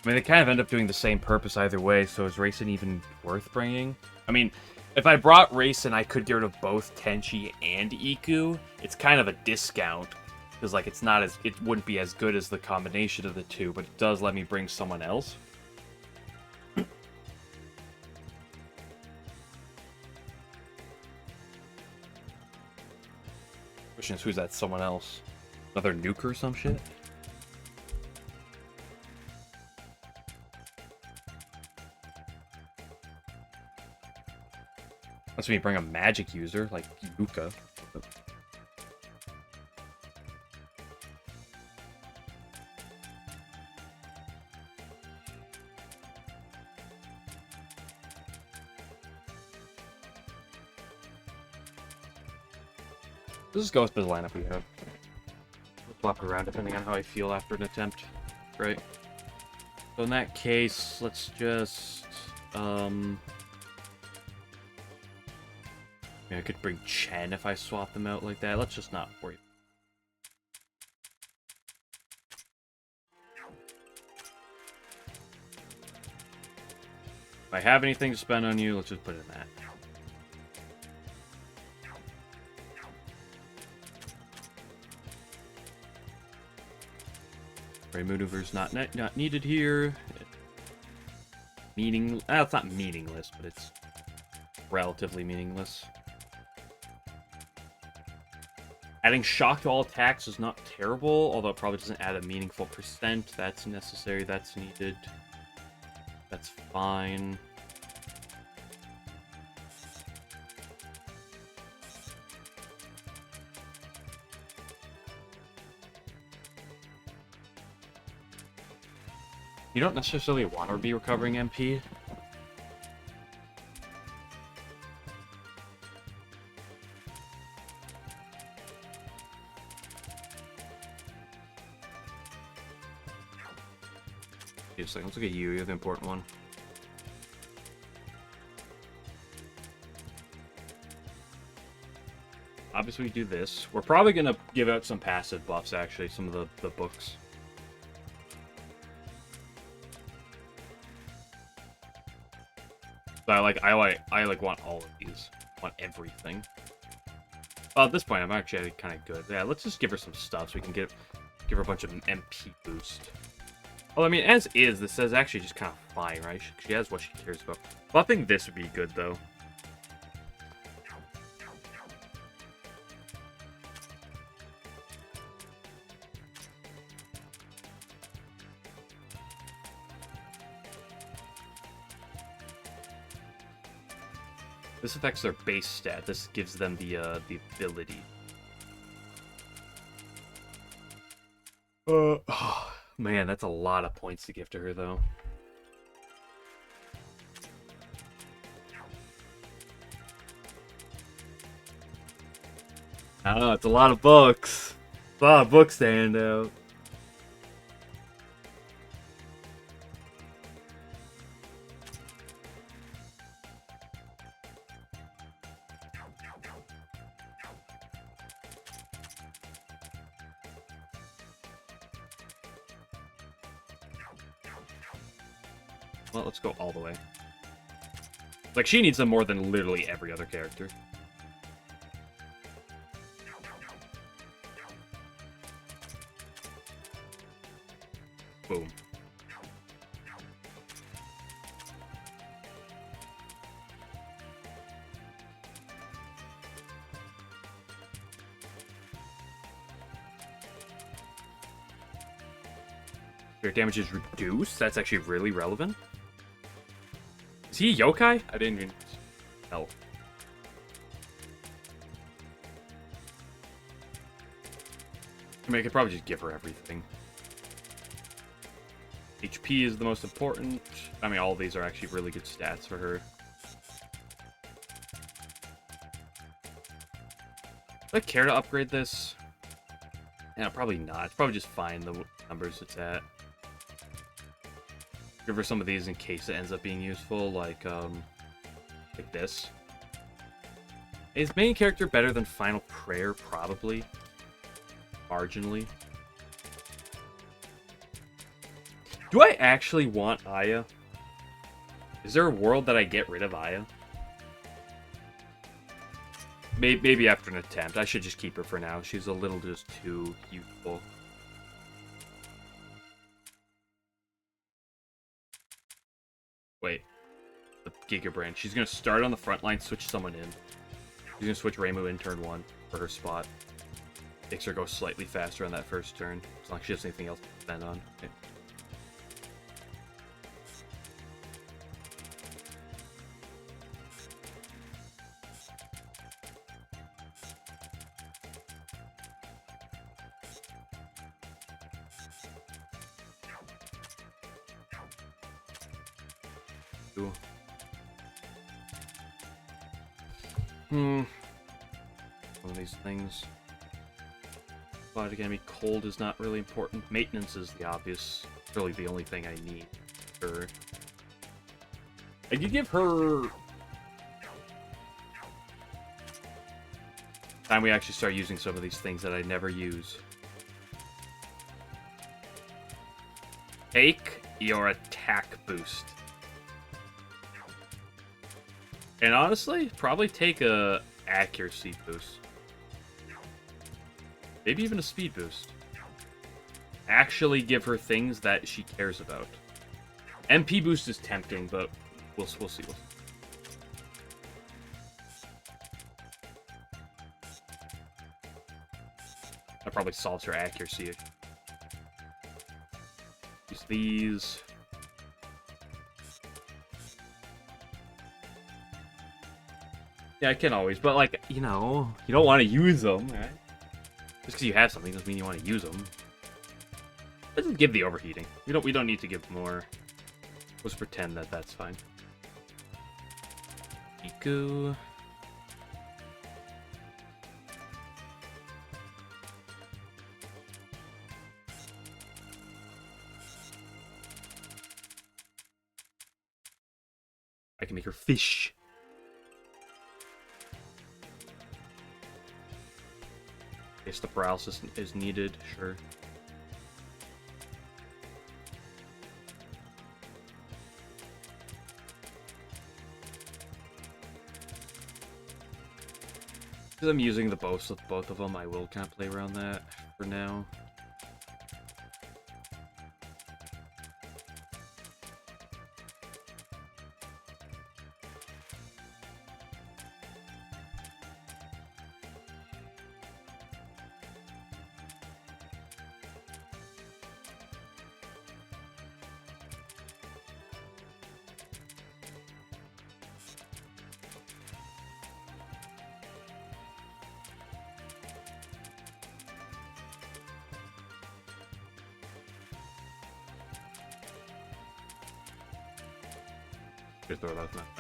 I mean, they kind of end up doing the same purpose either way, so is Racing even worth bringing? I mean, if I brought Racing, I could get rid of both Tenchi and Iku. It's kind of a discount, because, like, it's not as... It wouldn't be as good as the combination of the two, but it does let me bring someone else. Question is, who's that someone else? Another nuke or some shit? That's when you bring a magic user, like Yuka. Let's just go with the lineup we have. We'll swap it around depending on how I feel after an attempt. Right. So in that case, let's just I could bring Chen if I swap them out like that. Let's just not worry. If I have anything to spend on you, let's just put it in that. Maneuver's not needed here. It's not meaningless, but it's relatively meaningless. Adding shock to all attacks is not terrible, although it probably doesn't add a meaningful percent. That's necessary, that's needed. That's fine. You don't necessarily want to be recovering MP. Wait a second, let's look at you. You're the important one. Obviously, we do this. We're probably going to give out some passive buffs, actually, some of the books. So I want all of these. I want everything. Well, at this point, I'm actually kind of good. Yeah, let's just give her some stuff so we can give her a bunch of MP boost. Well, I mean, as is, this is actually just kind of fine, right? She has what she cares about. Buffing this would be good, though. This affects their base stat. This gives them the ability. Oh, man, that's a lot of points to give to her, though. I don't know, it's a lot of books. It's a lot of books to hand out. Well, let's go all the way. Like, she needs them more than literally every other character. Boom. Your damage is reduced? That's actually really relevant. Is he a yokai? I didn't even know. I mean, I could probably just give her everything. HP is the most important. I mean, all of these are actually really good stats for her. Do I care to upgrade this? Yeah, probably not. It's probably just fine, the numbers it's at. Give her some of these in case it ends up being useful, like this. Is main character better than Final Prayer? Probably. Marginally. Do I actually want Aya? Is there a world that I get rid of Aya? Maybe after an attempt. I should just keep her for now. She's a little just too youthful. Wait. The Giga Brand. She's going to start on the front line, switch someone in. She's going to switch Reimu in turn 1 for her spot. Makes her go slightly faster on that first turn, as long as she has anything else to spend on. Okay. Ooh. One of these things. But again, cold is not really important. Maintenance is the obvious, really the only thing I need. Sure. I could give her... Time we actually start using some of these things that I never use. Take your attack boost. And honestly, probably take a accuracy boost. Maybe even a speed boost. Actually give her things that she cares about. MP boost is tempting, but we'll see. That probably solves her accuracy. Use these. Yeah, I can always, but like, you know, you don't want to use them, right? Just because you have something doesn't mean you want to use them. Let's just give the overheating. We don't need to give more. Let's pretend that that's fine. Iku. I can make her fish. If the paralysis is needed, sure. Because I'm using the both with both of them, I will kind of play around that for now.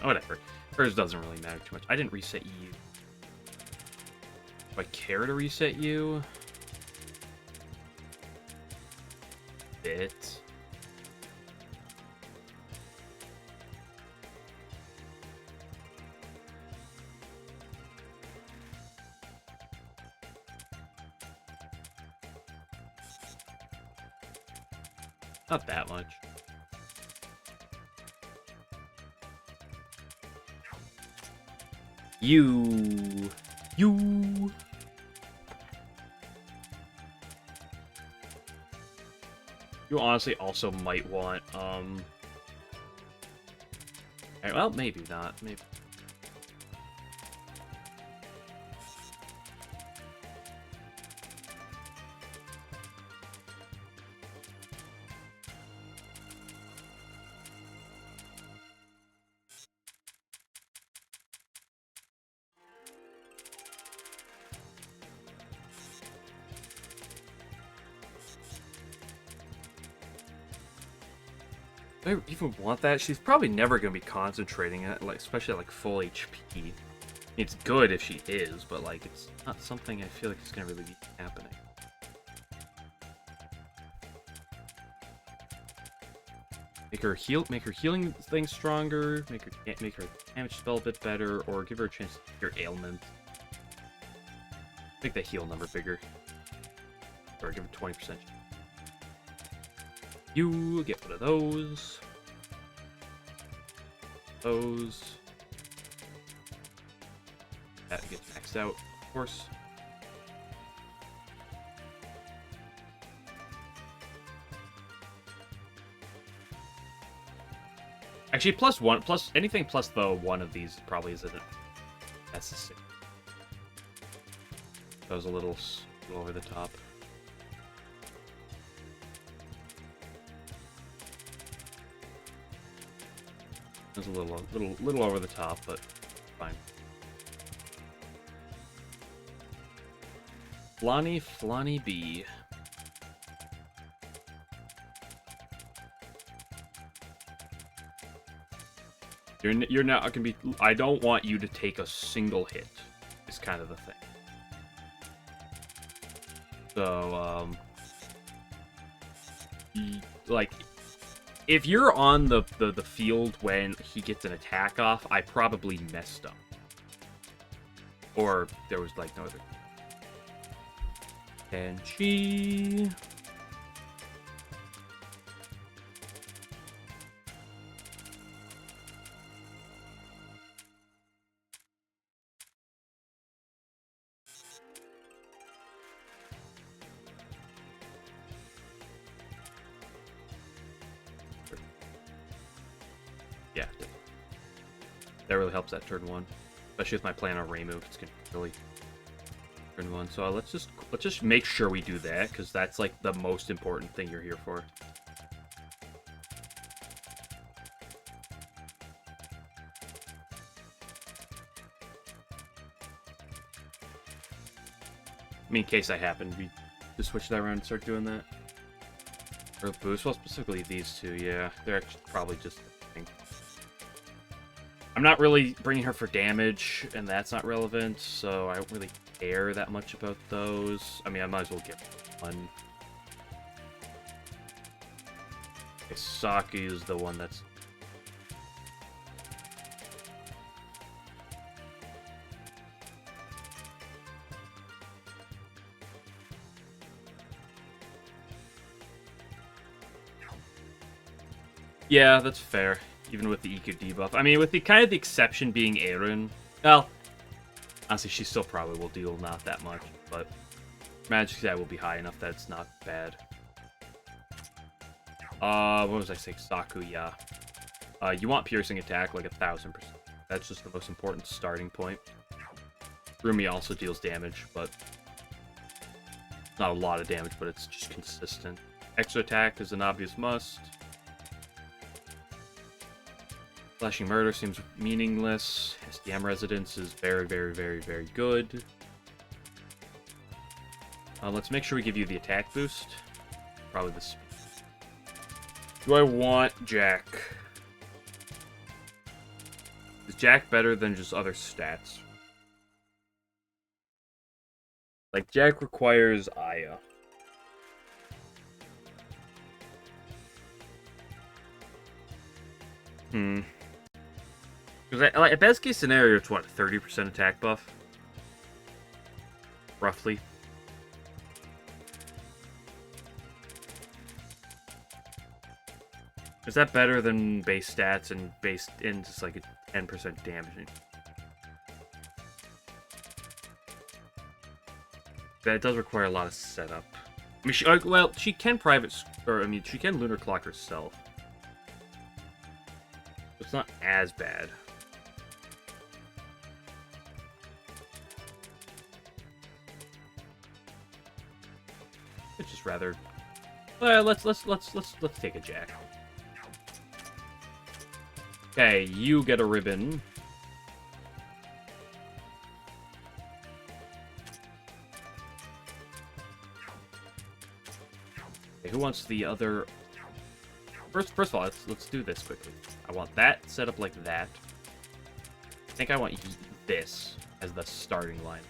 Whatever. Hers doesn't really matter too much. I didn't reset you. Do I care to reset you? Bit. Not that much. You honestly also might want, well, maybe not, maybe. I even want that. She's probably never going to be concentrating at, like, especially at, like, full HP. It's good if she is, but like it's not something I feel like is going to really be happening. Make her healing thing stronger. Make her damage spell a bit better, or give her a chance to cure ailment. Make that heal number bigger, or give her 20%. You get one of those. That gets maxed out, of course. Actually, plus anything plus the one of these probably isn't necessary. That was a little Go over the top. It was a little over the top, but fine. Flonny B. You're not gonna be. I don't want you to take a single hit. Is kind of the thing. So like, if you're on the field when he gets an attack off, I probably messed up. Or there was like no other. Tenchi. Yeah. That really helps that turn 1. Especially with my plan on Reimu, it's gonna really turn 1. So let's just make sure we do that, because that's like the most important thing you're here for. I mean, in case I happen to switch that around and start doing that. Or boost, well, specifically these two, yeah. They're actually probably just, I think. I'm not really bringing her for damage, and that's not relevant, so I don't really care that much about those. I mean, I might as well get one. Okay, Saki is the one that's... Yeah, that's fair. Even with the EQ debuff. I mean, with the kind of the exception being Eren. Well, honestly, she still probably will deal not that much, but magic stat will be high enough that it's not bad. What was I saying? Sakuya. You want piercing attack like 1000%. That's just the most important starting point. Rumi also deals damage, but not a lot of damage, but it's just consistent. Extra attack is an obvious must. Flashing Murder seems meaningless. SDM Residence is very, very, very, very good. Let's make sure we give you the attack boost. Probably the speed. Do I want Jack? Is Jack better than just other stats? Like, Jack requires Aya. Because, like, best case scenario, it's what, 30% attack buff? Roughly. Is that better than base stats and based in just like a 10% damaging? That does require a lot of setup. I mean, well, she can she can lunar clock herself. It's not as bad. It's just rather. Let's take a Jack. Okay, you get a ribbon. Okay, who wants the other? First of all, let's do this quickly. I want that set up like that. I think I want this as the starting line.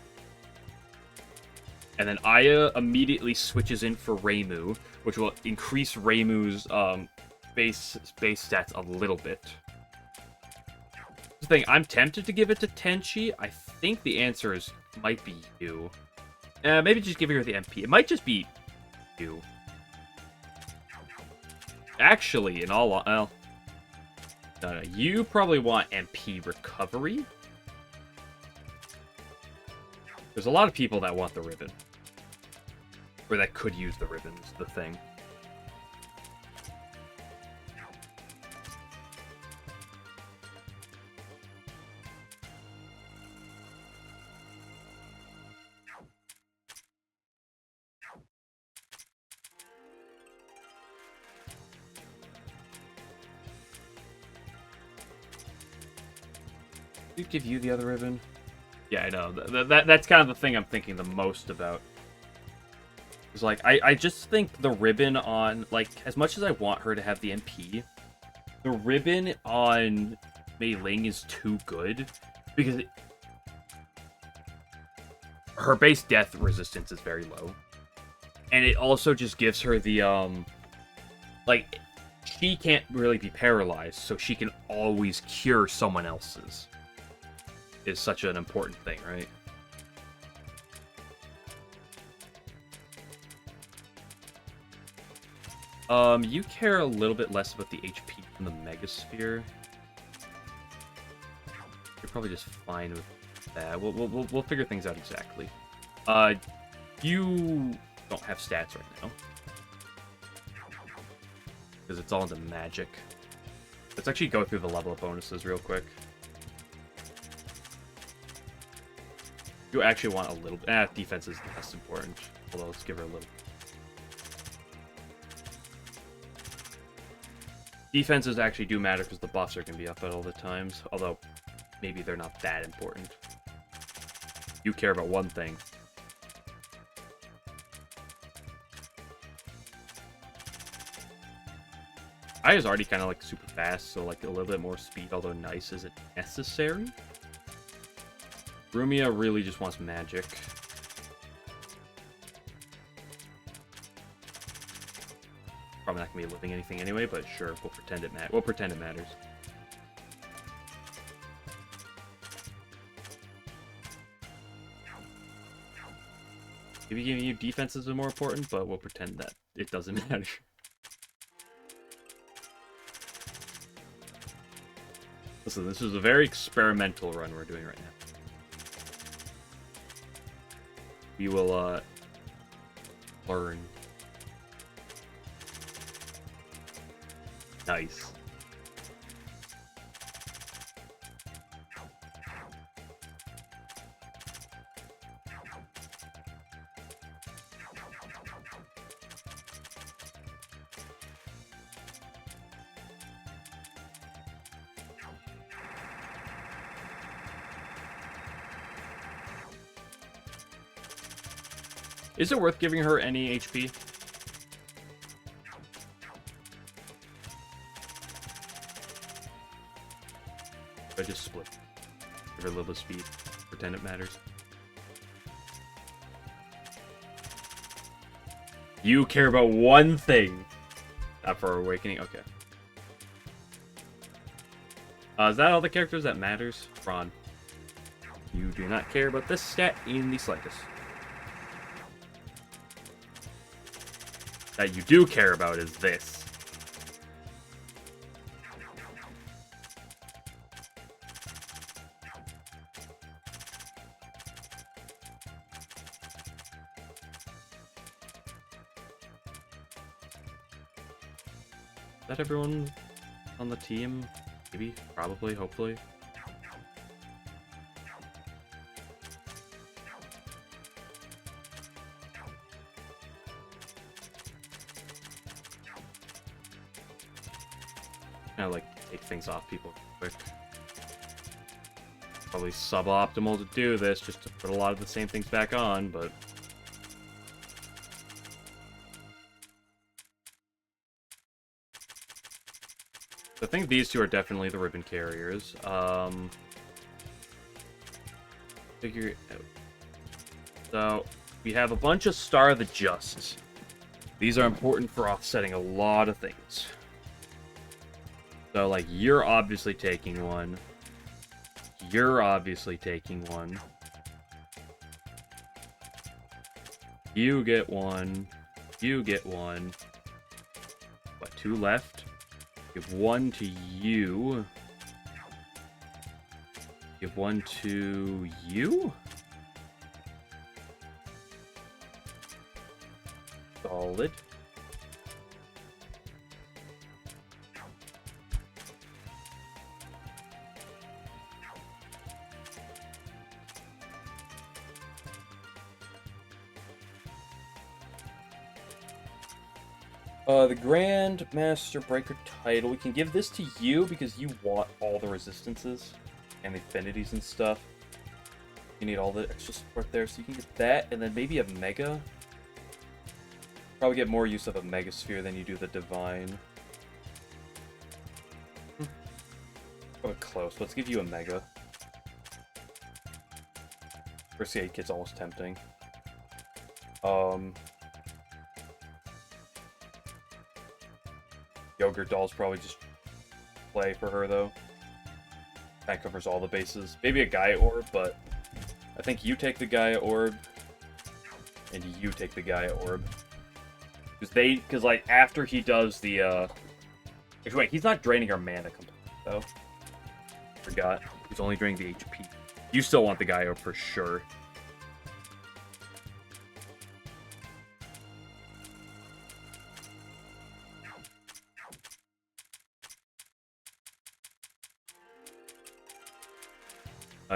And then Aya immediately switches in for Reimu, which will increase Reimu's base stats a little bit. The thing, I'm tempted to give it to Tenchi. I think the answer might be you. Maybe just give her the MP. It might just be you. Actually, in all, well, no, you probably want MP recovery. There's a lot of people that want the ribbon. Or that could use the ribbons, the thing. Did give you the other ribbon? Yeah, I know. That's kind of the thing I'm thinking the most about. It's like, I just think the ribbon on, like, as much as I want her to have the MP, the ribbon on Mei Ling is too good, because her base death resistance is very low. And it also just gives her the, like, she can't really be paralyzed, so she can always cure someone else's. Is such an important thing, right? You care a little bit less about the HP from the Megasphere. You're probably just fine with that. We'll figure things out exactly. You don't have stats right now. Because it's all into magic. Let's actually go through the level up bonuses real quick. You actually want a little... defense is less important. Although, let's give her a little... Defenses actually do matter because the buffs are going to be up at all the times. Although, maybe they're not that important. You care about one thing. I is already kind of like super fast, so like a little bit more speed, although nice, isn't necessary. Rumia really just wants magic. Probably not gonna be living anything anyway, but sure, we'll pretend it matters. Maybe giving you defenses are more important, but we'll pretend that it doesn't matter. Listen, this is a very experimental run we're doing right now. We will, learn. Nice. Is it worth giving her any HP? I just split. Give her a little bit of speed. Pretend it matters. You care about one thing. Not for Awakening? Okay. Is that all the characters that matters? Ron. You do not care about this stat in the slightest. That you do care about is this. Is that everyone on the team? Maybe, probably, hopefully. Kind of like take things off people quick. Probably suboptimal to do this, just to put a lot of the same things back on, but... I think these two are definitely the ribbon carriers. Figure it out. So, we have a bunch of Star of the Just. These are important for offsetting a lot of things. So, like, you're obviously taking one. You're obviously taking one. You get one. You get one. What, 2 left? Give 1 to you. Give 1 to you? Solid. The Grand Master Breaker title, we can give this to you because you want all the resistances. and affinities and stuff. You need all the extra support there, so you can get that, and then maybe a Mega. Probably get more use of a Mega Sphere than you do the Divine. Probably close. Let's give you a Mega. First aid kit's almost tempting. Yogurt Doll's probably just play for her, though. That covers all the bases. Maybe a Gaia Orb, but I think you take the Gaia Orb, and you take the Gaia Orb. Because like, after he does the, Actually, wait, he's not draining our mana completely, though. Forgot. He's only draining the HP. You still want the Gaia Orb for sure.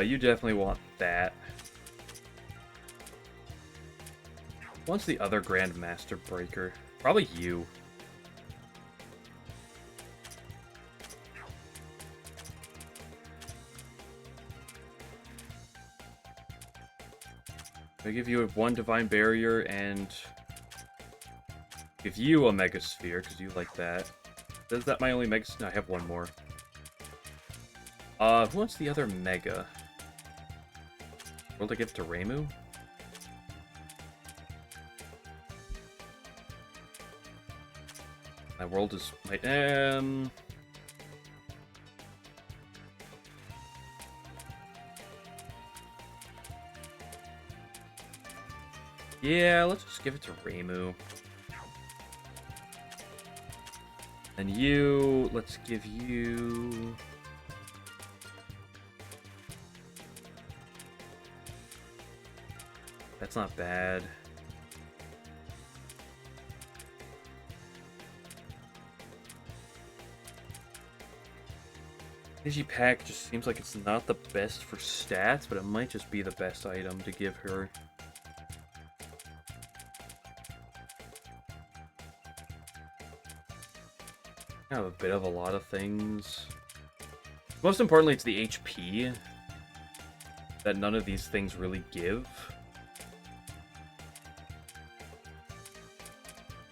You definitely want that. What's the other Grandmaster Breaker? Probably you. I give you one Divine Barrier and give you a Mega Sphere because you like that. Is that my only Mega? No, I have one more. Who wants the other Mega? Will I give it to Reimu? My world is my yeah, let's just give it to Reimu. And you, let's give you. That's not bad. Digipack just seems like it's not the best for stats, but it might just be the best item to give her. I have a bit of a lot of things. Most importantly, it's the HP that none of these things really give.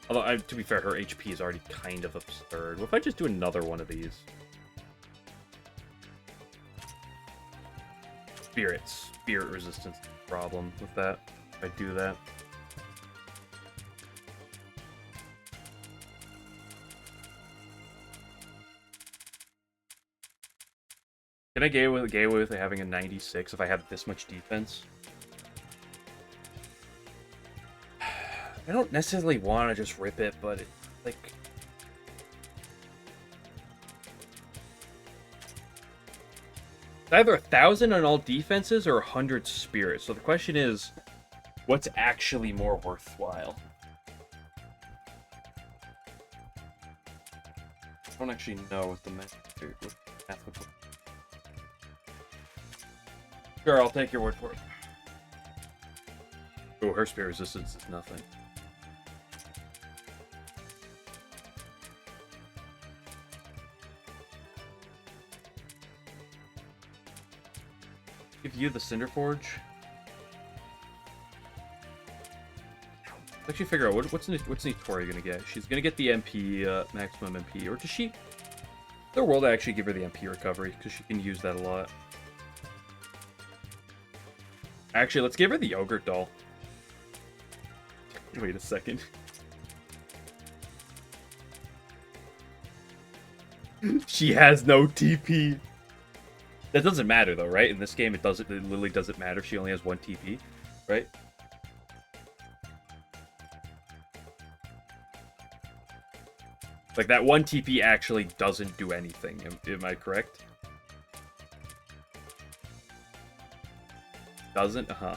Although, to be fair, her HP is already kind of absurd. What if I just do another one of these? Spirit resistance problem with that. If I do that. Can I get away with having a 96 if I have this much defense? I don't necessarily want to just rip it, but it, like... It's either 1,000 on all defenses or 100 spirits. So the question is, what's actually more worthwhile? I don't actually know what the math would look. Sure, I'll take your word for it. Oh, her spirit resistance is nothing. Give you the Cinder Forge. Let's actually figure out what's Nitori gonna get. She's gonna get the MP, maximum MP, or does she? The world actually give her the MP recovery because she can use that a lot. Actually, let's give her the Yogurt Doll. Wait a second. She has no TP. That doesn't matter though, right? In this game, it literally doesn't matter. She only has one TP, right? Like, that one TP actually doesn't do anything. Am I correct? Doesn't? Uh-huh.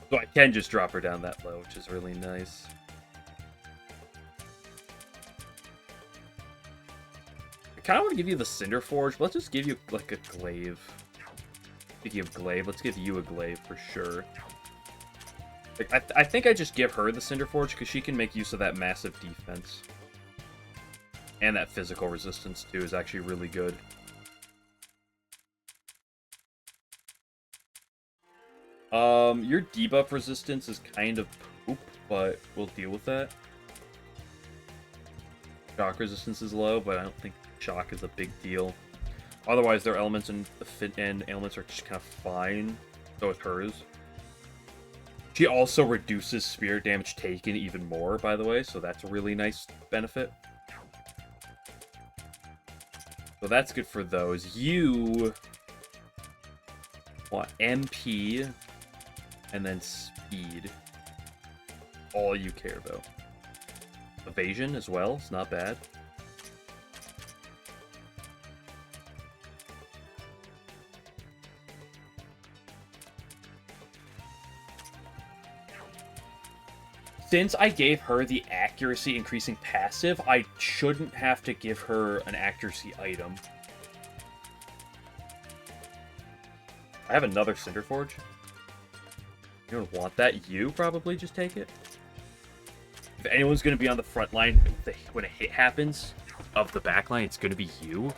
So I can just drop her down that low, which is really nice. I kind of want to give you the Cinder Forge. Let's just give you, like, a Glaive. Speaking of Glaive, let's give you a Glaive for sure. Like, I think I just give her the Cinder Forge because she can make use of that massive defense. And that physical resistance, too, is actually really good. Your debuff resistance is kind of poop, but we'll deal with that. Shock resistance is low, but I don't think shock is a big deal. Otherwise, their elements and the fit and ailments are just kind of fine. So is hers. She also reduces spirit damage taken even more, by the way, so that's a really nice benefit. So that's good for those. You want MP and then speed. All you care about. Evasion as well, it's not bad. Since I gave her the accuracy increasing passive, I shouldn't have to give her an accuracy item. I have another Cinderforge. You don't want that? You probably just take it. If anyone's going to be on the front line when a hit happens of the back line, it's going to be you.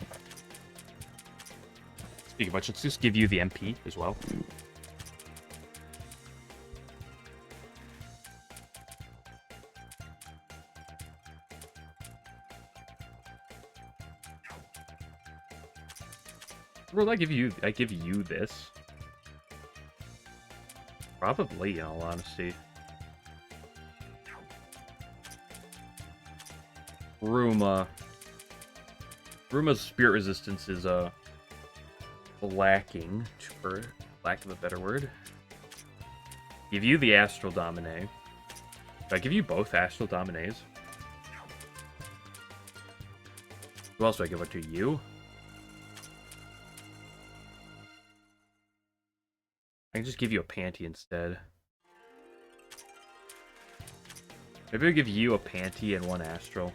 Speaking of which, let's just give you the MP as well. What did I give you this? Probably, in all honesty. Ruma's spirit resistance is lacking, for lack of a better word. Give you the Astral Dominate. Did I give you both Astral Dominates? Who else do I give it to? You? I can just give you a Panty instead. Maybe I'll give you a Panty and one Astral.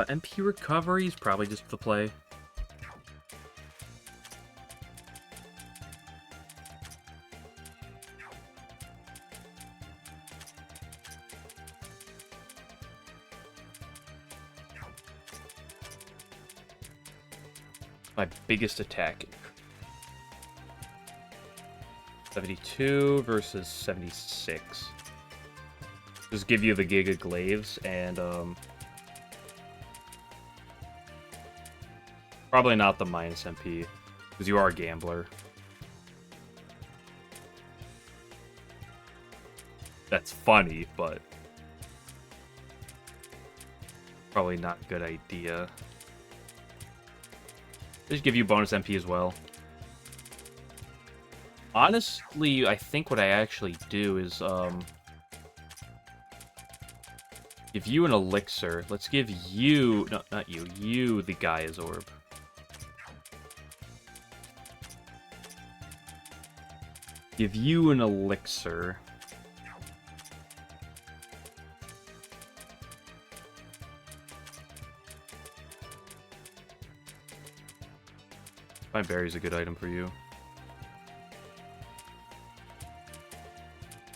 MP recovery is probably just the play. My biggest attack. 72 versus 76. Just give you the Giga Glaives and probably not the minus MP, because you are a gambler. That's funny, but probably not a good idea. Just give you bonus MP as well. Honestly, I think what I actually do is give you an elixir. Let's give you... No, not you. You the Gaia's Orb. Give you an elixir. Find berry's a good item for you.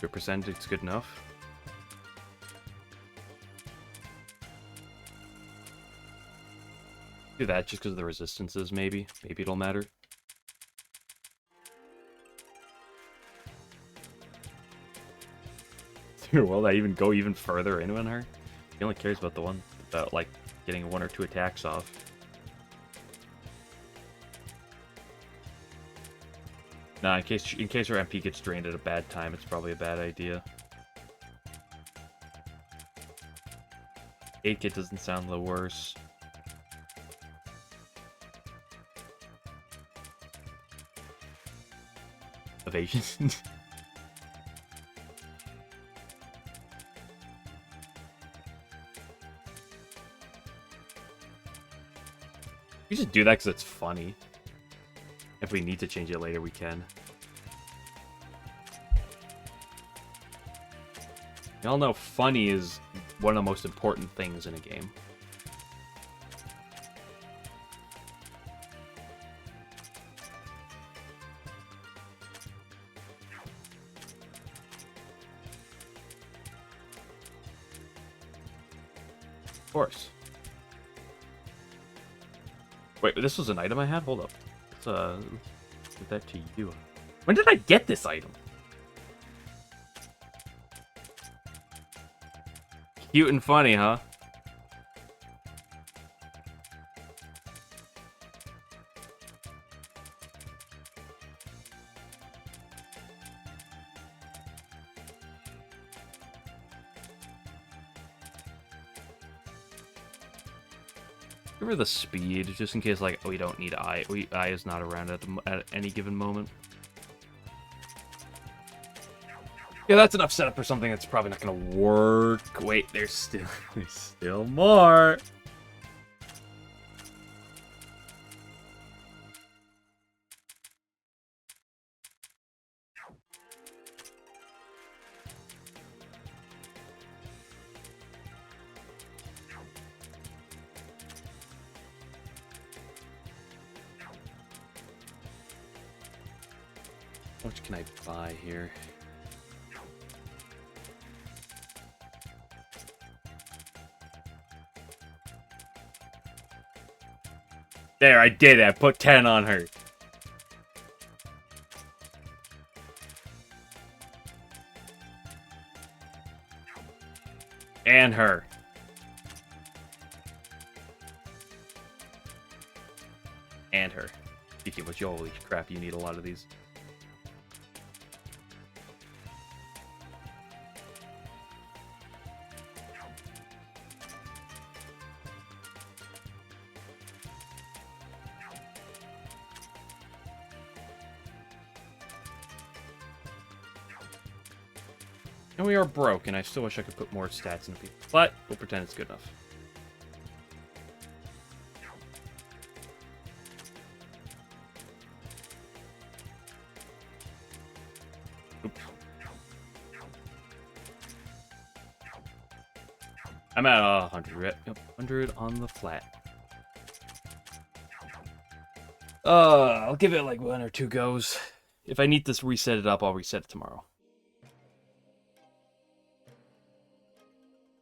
Your percentage is good enough. Do that just because of the resistances, maybe. Maybe it'll matter. Will that even go even further in on her? He only cares about the one, about like getting 1 or 2 attacks off. Nah, in case her MP gets drained at a bad time, it's probably a bad idea. 8-kit doesn't sound the worst. Evasion. We just do that because it's funny. If we need to change it later, we can. Y'all know funny is one of the most important things in a game. Of course. Wait, this was an item I had? Hold up. Let's give that to you. When did I get this item? Cute and funny, huh? Give her the speed, just in case, like, we don't need Eye. Eye is not around at any given moment. Yeah, that's enough setup for something that's probably not gonna work. Wait, there's still more. How much can I buy here? There, I did it. I put 10 on her. And her. And her. Speaking of which, holy crap, you need a lot of these. And we are broke, and I still wish I could put more stats in people. But we'll pretend it's good enough. Oops. I'm at 100. Yep, 100 on the flat. I'll give it like 1 or 2 goes. If I need to reset it up, I'll reset it tomorrow.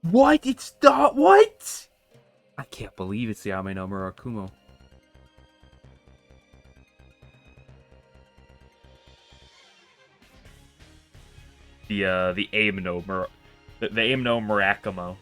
What? It's not what? I can't believe it's the Ame no Murakumo. The Aim no Murakumo.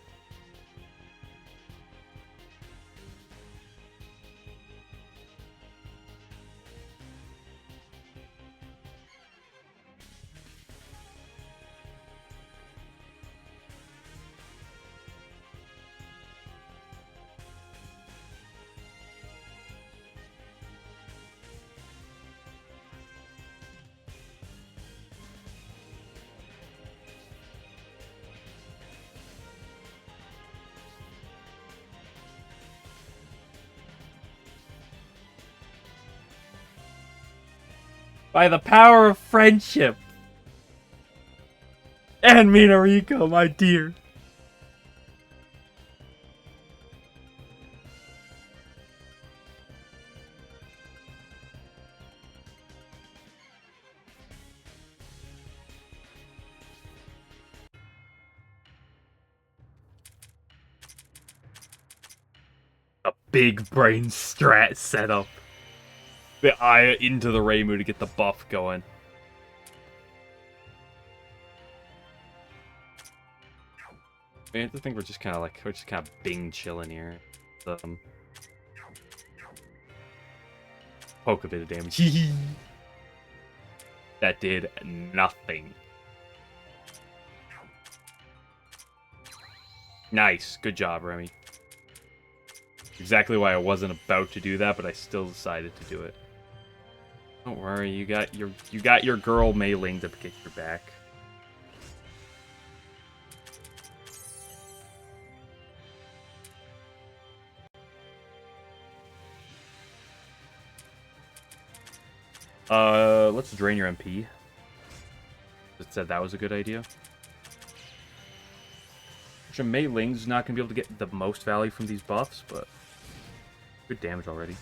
By the power of friendship. And Minariko, my dear. A big brain strat setup. The eye into the Reimu to get the buff going. I think we're just kind of bing chilling here. Poke a bit of damage. That did nothing. Nice, good job, Remy. Exactly why I wasn't about to do that, but I still decided to do it. Don't worry, you got your girl Mei Ling to kick your back. Let's drain your MP. It said that was a good idea. Which Mei Ling's not gonna be able to get the most value from these buffs, but good damage already.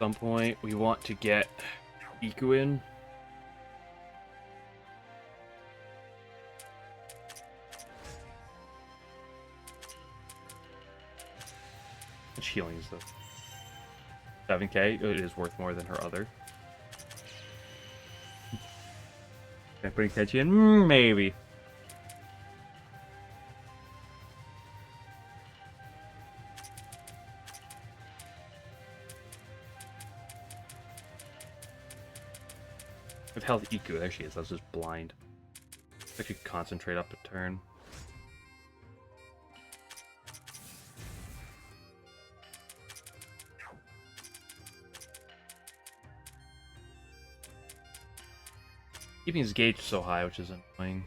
some point, we want to get Iku in. How much healing is this? 7k? It is worth more than her other. Okay, putting Tenchi in? Maybe. With health Iku, there she is. I was just blind. I could concentrate up a turn. Keeping his gauge so high, which is annoying.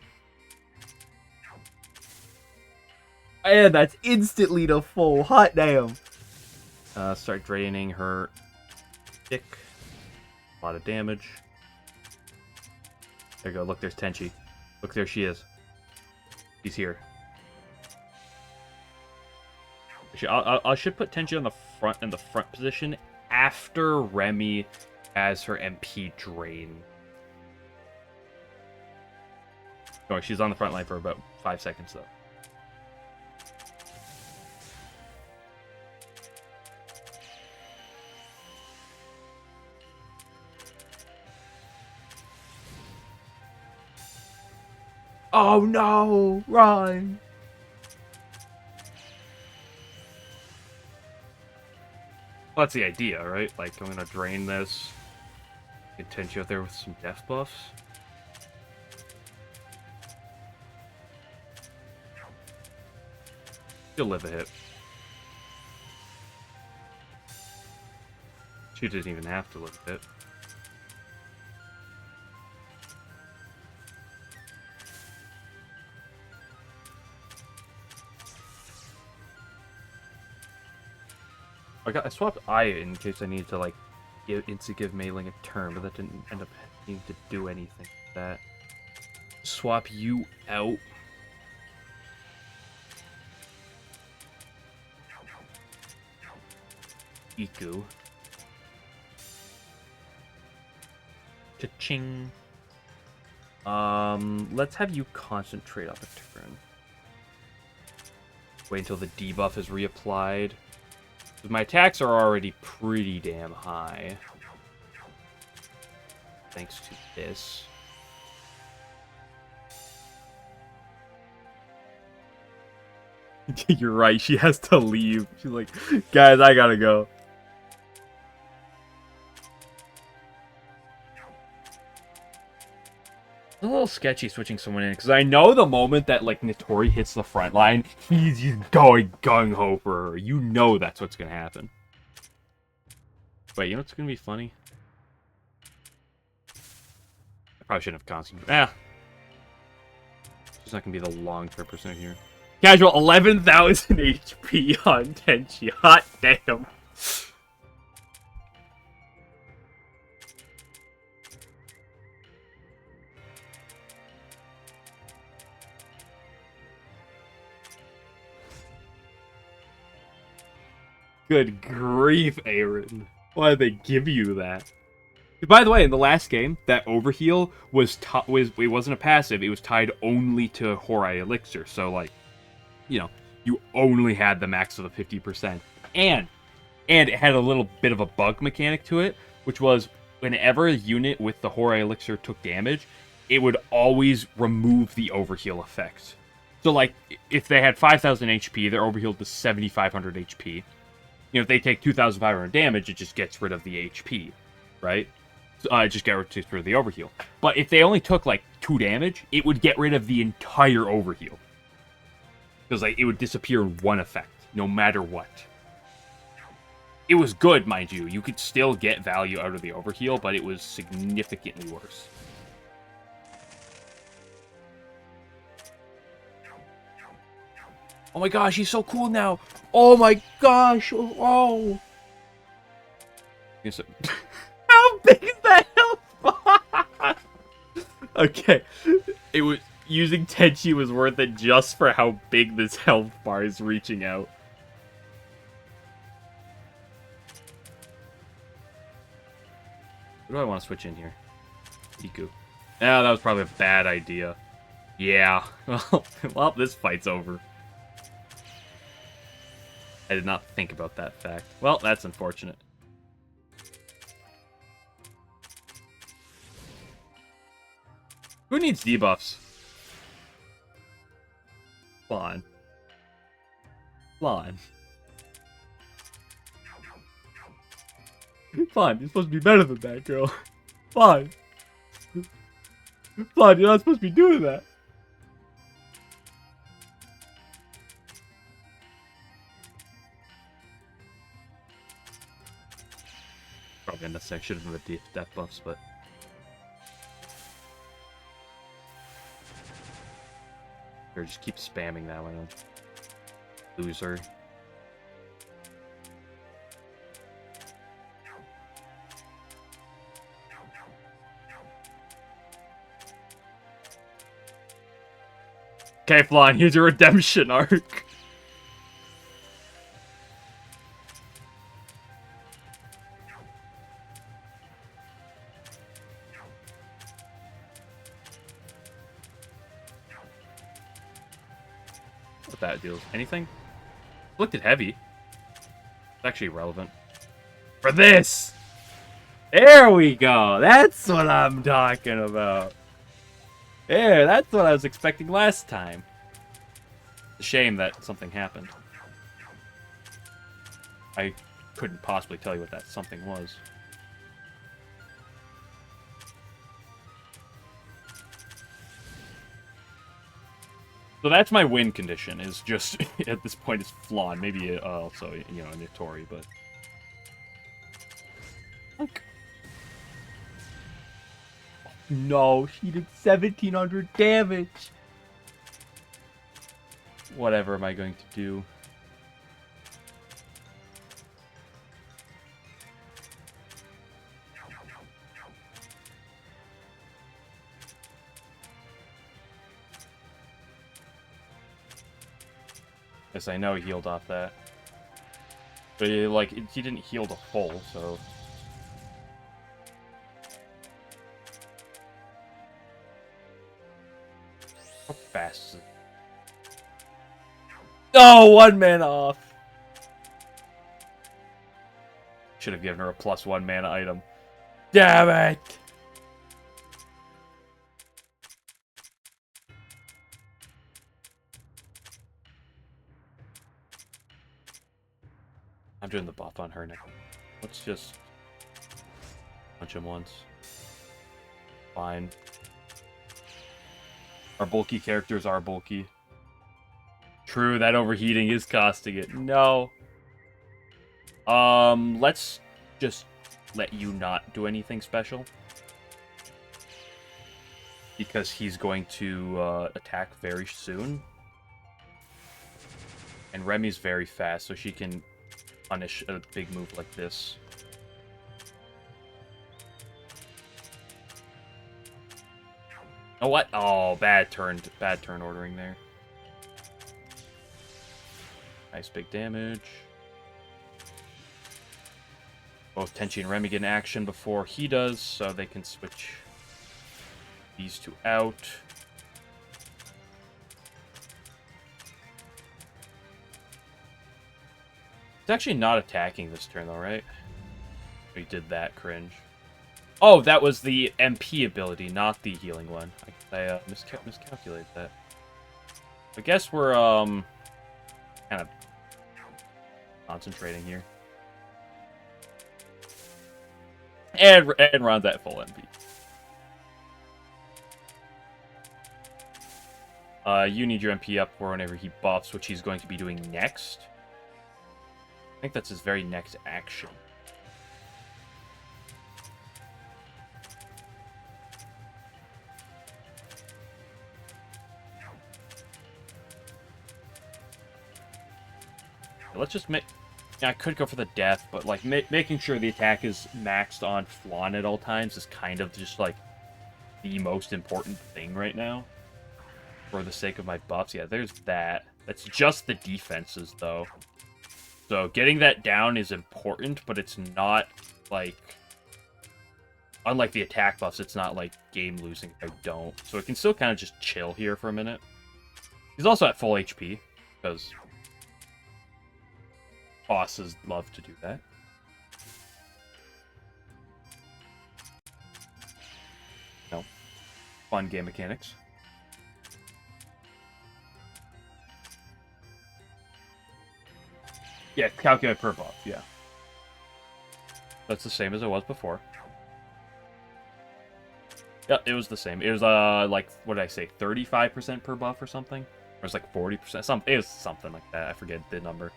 And that's instantly to full. Hot damn. Start draining her stick. A lot of damage. There you go. Look, there's Tenchi. Look, there she is. She's here. I should put Tenchi on the front in the front position after Remy has her MP drain. Oh, she's on the front line for about 5 seconds though. Oh no! Run! Well, that's the idea, right? Like, I'm gonna drain this. Get Tenchi out there with some death buffs. She'll live a hit. She didn't even have to live a hit. I swapped Aya in case I needed to like give Mei Ling a turn, but that didn't end up needing to do anything with that. Swap you out. Iku. Cha-ching. Let's have you concentrate up a turn. Wait until the debuff is reapplied. My attacks are already pretty damn high. Thanks to this. You're right, she has to leave. She's like, guys, I gotta go. It's a little sketchy switching someone in, because I know the moment that, like, Notori hits the front line, he's going gung-ho for her. You know that's what's gonna happen. Wait, you know what's gonna be funny? I probably shouldn't have concentrated. She's not gonna be the long-term person here. Casual, 11,000 HP on Tenchi. Hot damn. Good grief, Aaron. Why did they give you that? By the way, in the last game, that overheal it wasn't a passive, it was tied only to Horai Elixir. So, like, you know, you only had the max of the 50%. And it had a little bit of a bug mechanic to it, which was whenever a unit with the Horai Elixir took damage, it would always remove the overheal effect. So, like, if they had 5,000 HP, they're overhealed to 7,500 HP. You know, if they take 2,500 damage, it just gets rid of the HP, right? So, it just gets rid of the overheal. But if they only took, like, 2 damage, it would get rid of the entire overheal. Because, like, it would disappear in one effect, no matter what. It was good, mind you. You could still get value out of the overheal, but it was significantly worse. Oh my gosh, he's so cool now. Oh my gosh. Oh. How big is that health bar? Okay. It was using Tenchi was worth it just for how big this health bar is reaching out. What do I want to switch in here? Iku. Yeah, that was probably a bad idea. Yeah. Well, this fight's over. I did not think about that fact. Well, that's unfortunate. Who needs debuffs? Fine. Fine. Fine, you're supposed to be better than that, girl. Fine. Fine, you're not supposed to be doing that. Probably unnecessary. I should have the death buffs, but... Or just keep spamming that one. Loser. Okay, Flan, here's your redemption arc. What that deals? Anything? Looked at heavy. It's actually relevant. For this! There we go! That's what I'm talking about. There, that's what I was expecting last time. It's a shame that something happened. I couldn't possibly tell you what that something was. So that's my win condition, is just, at this point, is Flan. Maybe also, you know, Nitori, but... Look. No, she did 1,700 damage! Whatever am I going to do? Yes, I know he healed off that. But, like, he didn't heal the full, so... How fast is it? Oh, 1 mana off! Should have given her a +1 mana item. Damn it! I'm doing the buff on her now. Let's just punch him once. Fine. Our bulky characters are bulky. True, that overheating is costing it. No. Let's just let you not do anything special. Because he's going to attack very soon. And Remy's very fast, so she can punish a big move like this. Oh, what? Oh, bad turn ordering there. Nice big damage. Both Tenchi and Remy get an action before he does, so they can switch these two out. It's actually not attacking this turn, though, right? We did that, cringe. Oh, that was the MP ability, not the healing one. I miscalculated that. I guess we're, kind of concentrating here. And Ron's at full MP. You need your MP up for whenever he buffs, which he's going to be doing next. I think that's his very next action. Let's just make... Yeah, I could go for the death, but, like, making sure the attack is maxed on Flan at all times is kind of just, like, the most important thing right now. For the sake of my buffs. Yeah, there's that. That's just the defenses, though. So, getting that down is important, but it's not, like... Unlike the attack buffs, it's not like game losing if I don't. So it can still kind of just chill here for a minute. He's also at full HP, because bosses love to do that. No. Fun game mechanics. Yeah, calculate per buff, yeah. That's the same as it was before. Yeah, it was the same. It was, like, what did I say, 35% per buff or something? Or it was like 40%. It was something like that. I forget the number.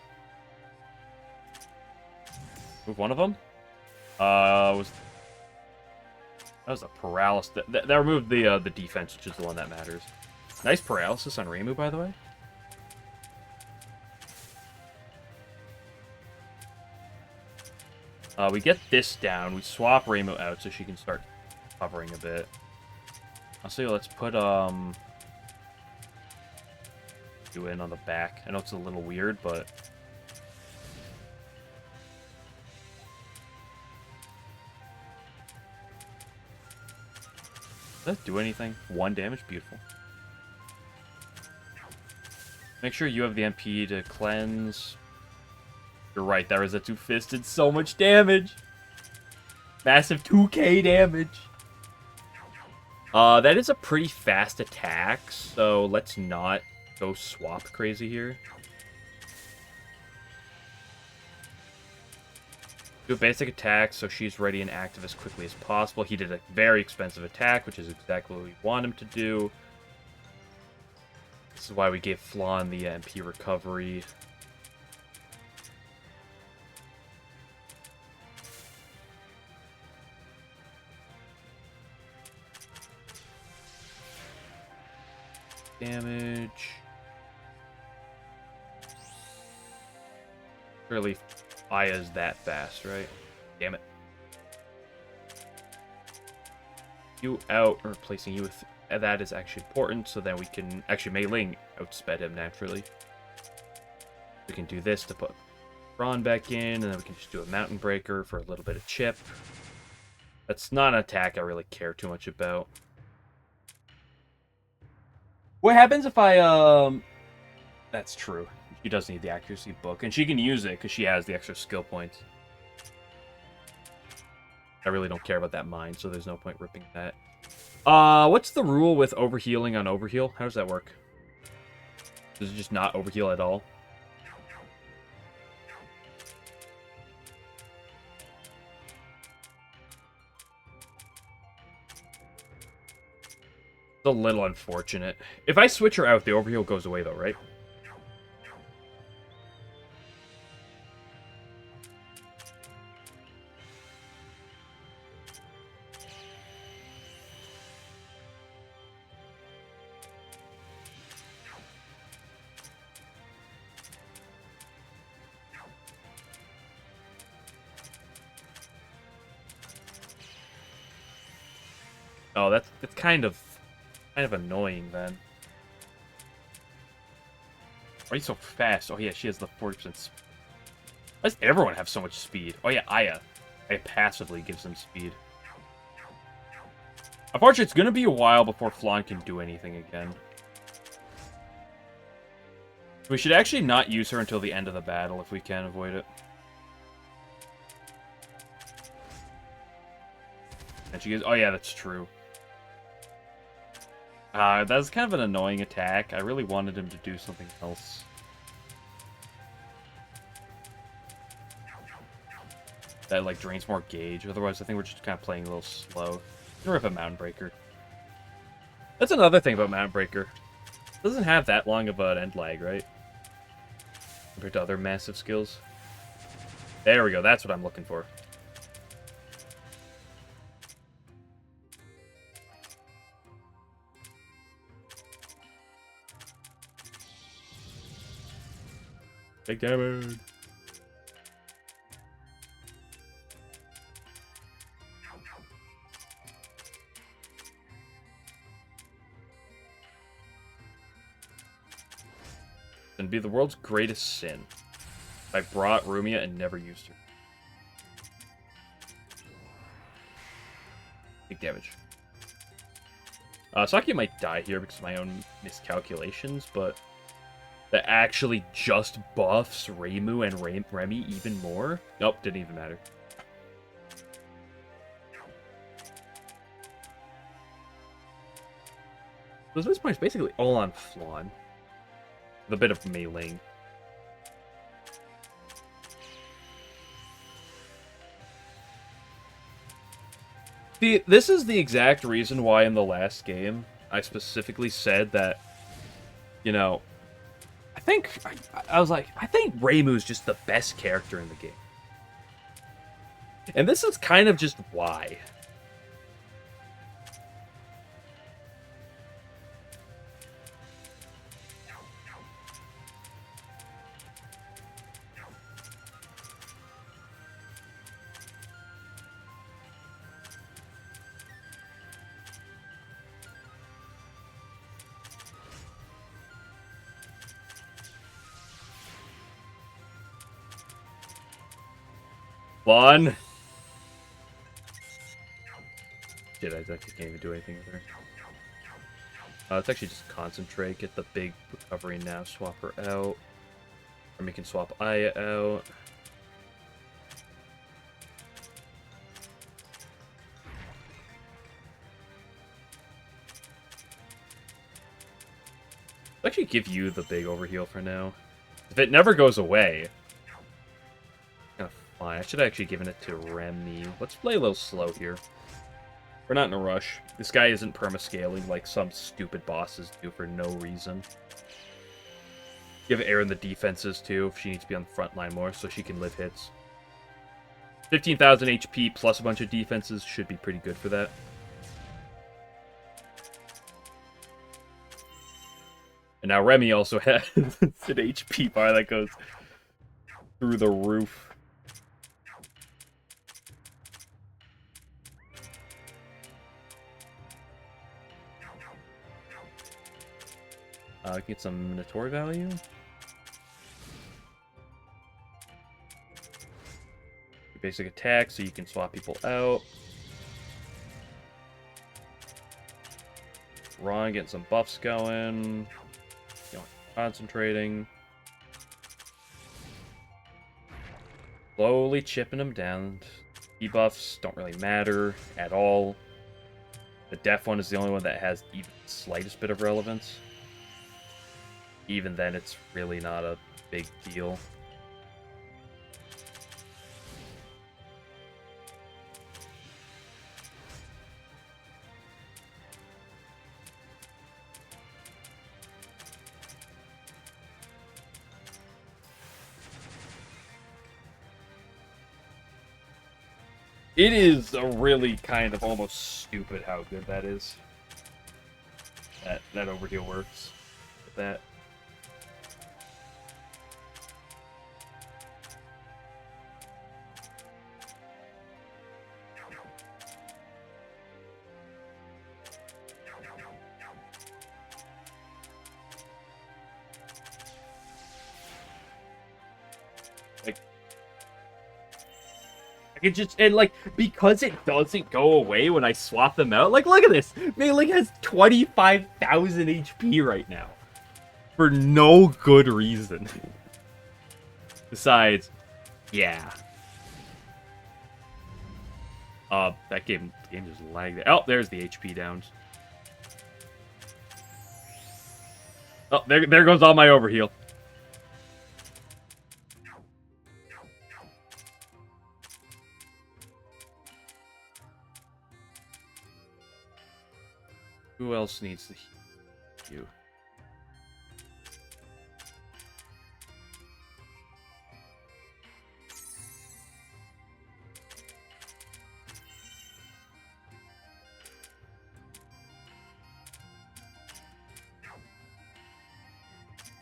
Move one of them? That was a paralysis. That removed the defense, which is the one that matters. Nice paralysis on Reimu, by the way. We get this down. We swap Reimu out so she can start covering a bit. I'll say let's put you in on the back. I know it's a little weird, but does that do anything? 1 damage? Beautiful. Make sure you have the MP to cleanse. You're right, there is a two-fisted. So much damage! Massive 2k damage! That is a pretty fast attack, so let's not go swap crazy here. Do a basic attack so she's ready and active as quickly as possible. He did a very expensive attack, which is exactly what we want him to do. This is why we gave Flan the MP recovery. Damage. Surely Aya's that fast, right? Damn it. You out, or replacing you with that is actually important, so then we can actually meleeing outsped him naturally. We can do this to put Ron back in, and then we can just do a Mountain Breaker for a little bit of chip. That's not an attack I really care too much about. What happens if I, That's true. She does need the accuracy book, and she can use it because she has the extra skill points. I really don't care about that mine, so there's no point ripping that. What's the rule with overhealing on overheal? How does that work? Does it just not overheal at all? It's a little unfortunate. If I switch her out, the overheal goes away though, right? Oh, that's kind of annoying then. Why are you so fast? Oh yeah, she has the 40%. Why does everyone have so much speed? Oh yeah, Aya passively gives them speed. Unfortunately, it's gonna be a while before Flan can do anything again. We should actually not use her until the end of the battle if we can avoid it. And she goes, oh yeah, that's true. That's kind of an annoying attack. I really wanted him to do something else. That, like, drains more gauge. Otherwise, I think we're just kind of playing a little slow. Or if a Mountain Breaker. That's another thing about Mountain Breaker. It doesn't have that long of an end lag, right? Compared to other massive skills. There we go. That's what I'm looking for. Big damage. And be the world's greatest sin. I brought Rumia and never used her. damage. Saki might die here because of my own miscalculations, but that actually just buffs Reimu and Remy even more. Nope, didn't even matter. So this point is basically all on Flan. With a bit of meleeing. This is the exact reason why in the last game I specifically said that, you know, I was like, I think Reimu's just the best character in the game. And this is kind of just why. Fun. Shit, I actually can't even do anything with her. Let's actually just concentrate, get the big recovery now, swap her out. Or we can swap Aya out. I'll actually give you the big overheal for now. If it never goes away, I should have actually given it to Remy. Let's play a little slow here. We're not in a rush. This guy isn't perma-scaling like some stupid bosses do for no reason. Give Aaron the defenses too, if she needs to be on the front line more, so she can live hits. 15,000 HP plus a bunch of defenses should be pretty good for that. And now Remy also has an HP bar that goes through the roof. Get some Minotaur value. Basic attack, so you can swap people out. Ron getting some buffs going. Concentrating. Slowly chipping them down. Debuffs don't really matter at all. The deaf one is the only one that has even the slightest bit of relevance. Even then, it's really not a big deal. It is a really kind of almost stupid how good that is. That overheal works with that. It just, and like, because it doesn't go away when I swap them out, like, look at this! Melee has 25,000 HP right now. For no good reason. Besides, yeah. That game just lagged. Oh, there's the HP downs. Oh, there goes all my overheal. Who else needs to heal you?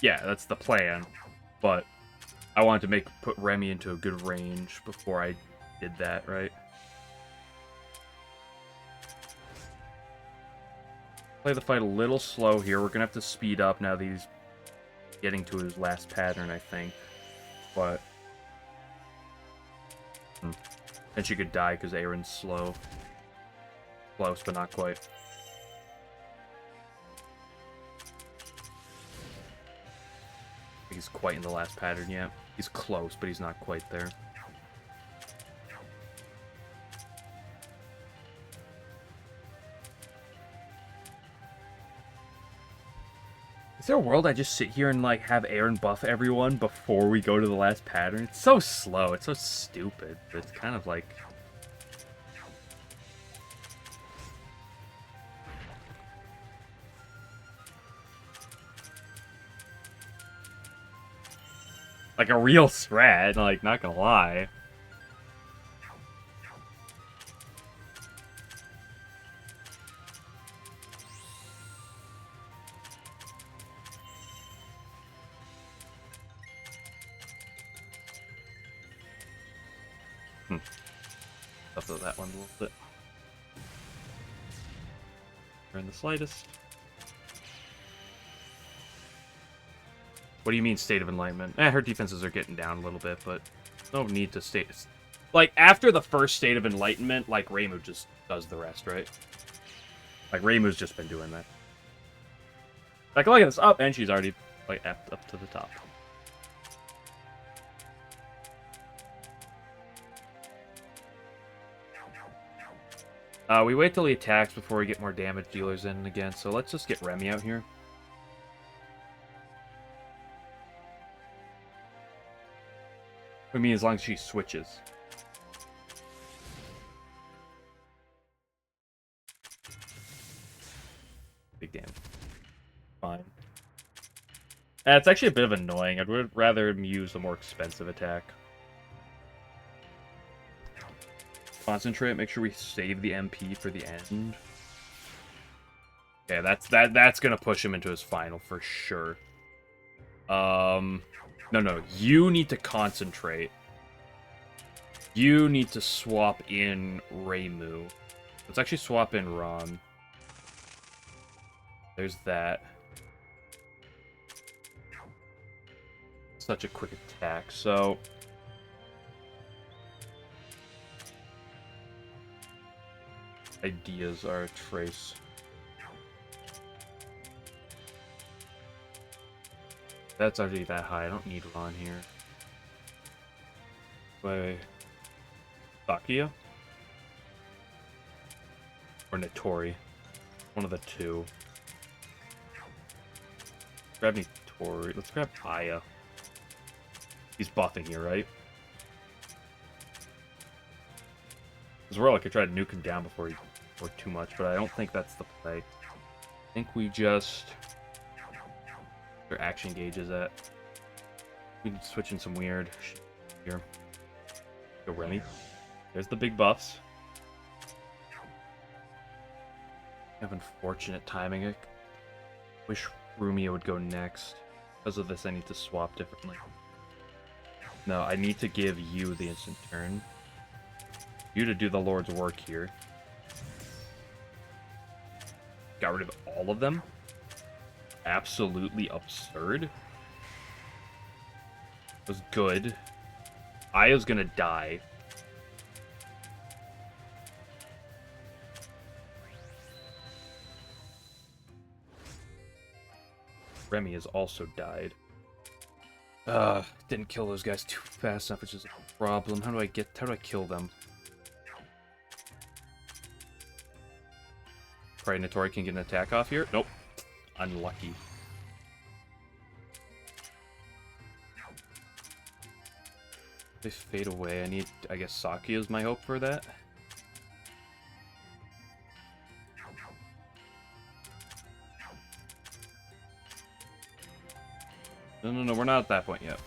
Yeah, that's the plan. But I wanted to put Remy into a good range before I did that, right? Play the fight a little slow here. We're gonna have to speed up now that he's getting to his last pattern, I think. But and she could die because Aaron's slow. Close, but not quite. He's quite in the last pattern yet. He's close, but he's not quite there. Is there a world I just sit here and, like, have Aaron buff everyone before we go to the last pattern? It's so slow. It's so stupid. It's kind of like... like a real strat, like, not gonna lie. Up to that one a little bit. Or in the slightest. What do you mean, State of Enlightenment? Her defenses are getting down a little bit, but no need to stay... Like, after the first State of Enlightenment, like, Reimu just does the rest, right? Like, Reimu's just been doing that. Like, look at this. Up, and she's already, like, up to the top. We wait till he attacks before we get more damage dealers in again, so let's just get Remy out here. I mean, as long as she switches. Big damage. Fine. It's actually a bit of annoying. I'd rather use a more expensive attack. Concentrate, make sure we save the MP for the end. Okay, that's gonna push him into his final for sure. No, you need to concentrate. You need to swap in Reimu. Let's actually swap in Ron. There's that. Such a quick attack, so... ideas are a trace. That's already that high. I don't need Ron here. Wait. Sakia? Or Notori? One of the two. Grab Notori. Let's grab Aya. He's buffing here, right? As well, I could try to nuke him down before he or too much, but I don't think that's the play. I think we just... Their action gauge is at. We can switch in some weird here. Go Remy. There's the big buffs. Have unfortunate timing. I wish Rumia would go next. Because of this, I need to swap differently. No, I need to give you the instant turn. You to do the Lord's work here. Got rid of all of them. Absolutely absurd. Was good. Aya's gonna die. Remy has also died. Didn't kill those guys too fast enough, which is a problem. How do I kill them? Probably Notori can get an attack off here. Nope. Unlucky. They fade away. I guess Saki is my hope for that. No, we're not at that point yet.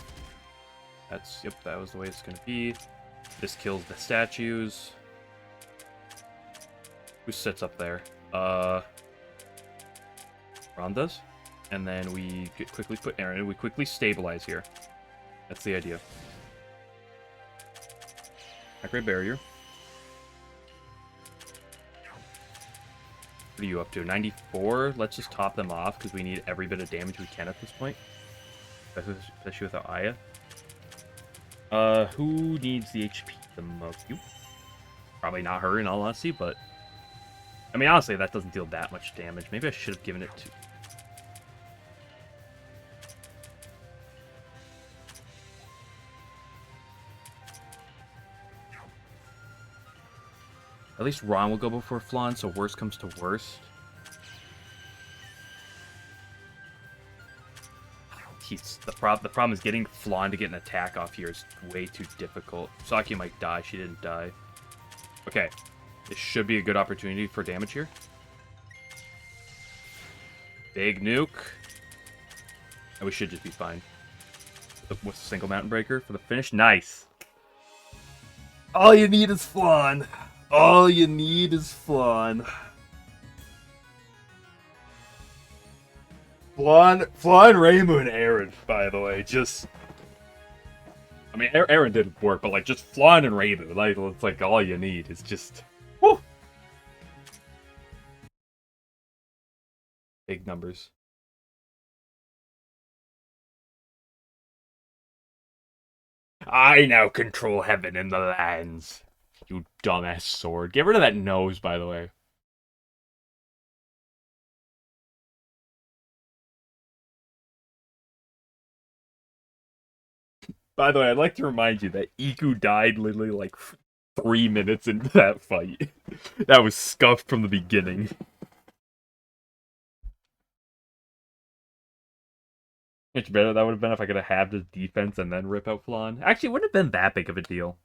Yep, that was the way it's gonna be. This kills the statues. Who sits up there? Ron does. And then we quickly put Aaron in. We quickly stabilize here. That's the idea. Accurate barrier. What are you up to? 94? Let's just top them off because we need every bit of damage we can at this point. Especially without Aya. Who needs the HP the most? You? Probably not her in all honesty, but I mean, honestly, that doesn't deal that much damage. Maybe I should have given it to... At least Ron will go before Flan, so worst comes to worst. The problem is getting Flan to get an attack off here is way too difficult. Saki might die. She didn't die. Okay. This should be a good opportunity for damage here. Big nuke. And we should just be fine. With a single mountain breaker for the finish. Nice. All you need is Flan. All you need is Flan. Flan, Reimu, and Aaron, by the way, just... I mean, Aaron didn't work, but, like, just Flan and Reimu, like, it's like all you need. It's just... Whew. Big numbers. I now control heaven and the lands. You dumbass sword. Get rid of that nose, by the way. By the way, I'd like to remind you that Iku died literally like 3 minutes into that fight. That was scuffed from the beginning. Much better that would have been if I could have halved his defense and then rip out Flan. Actually, it wouldn't have been that big of a deal.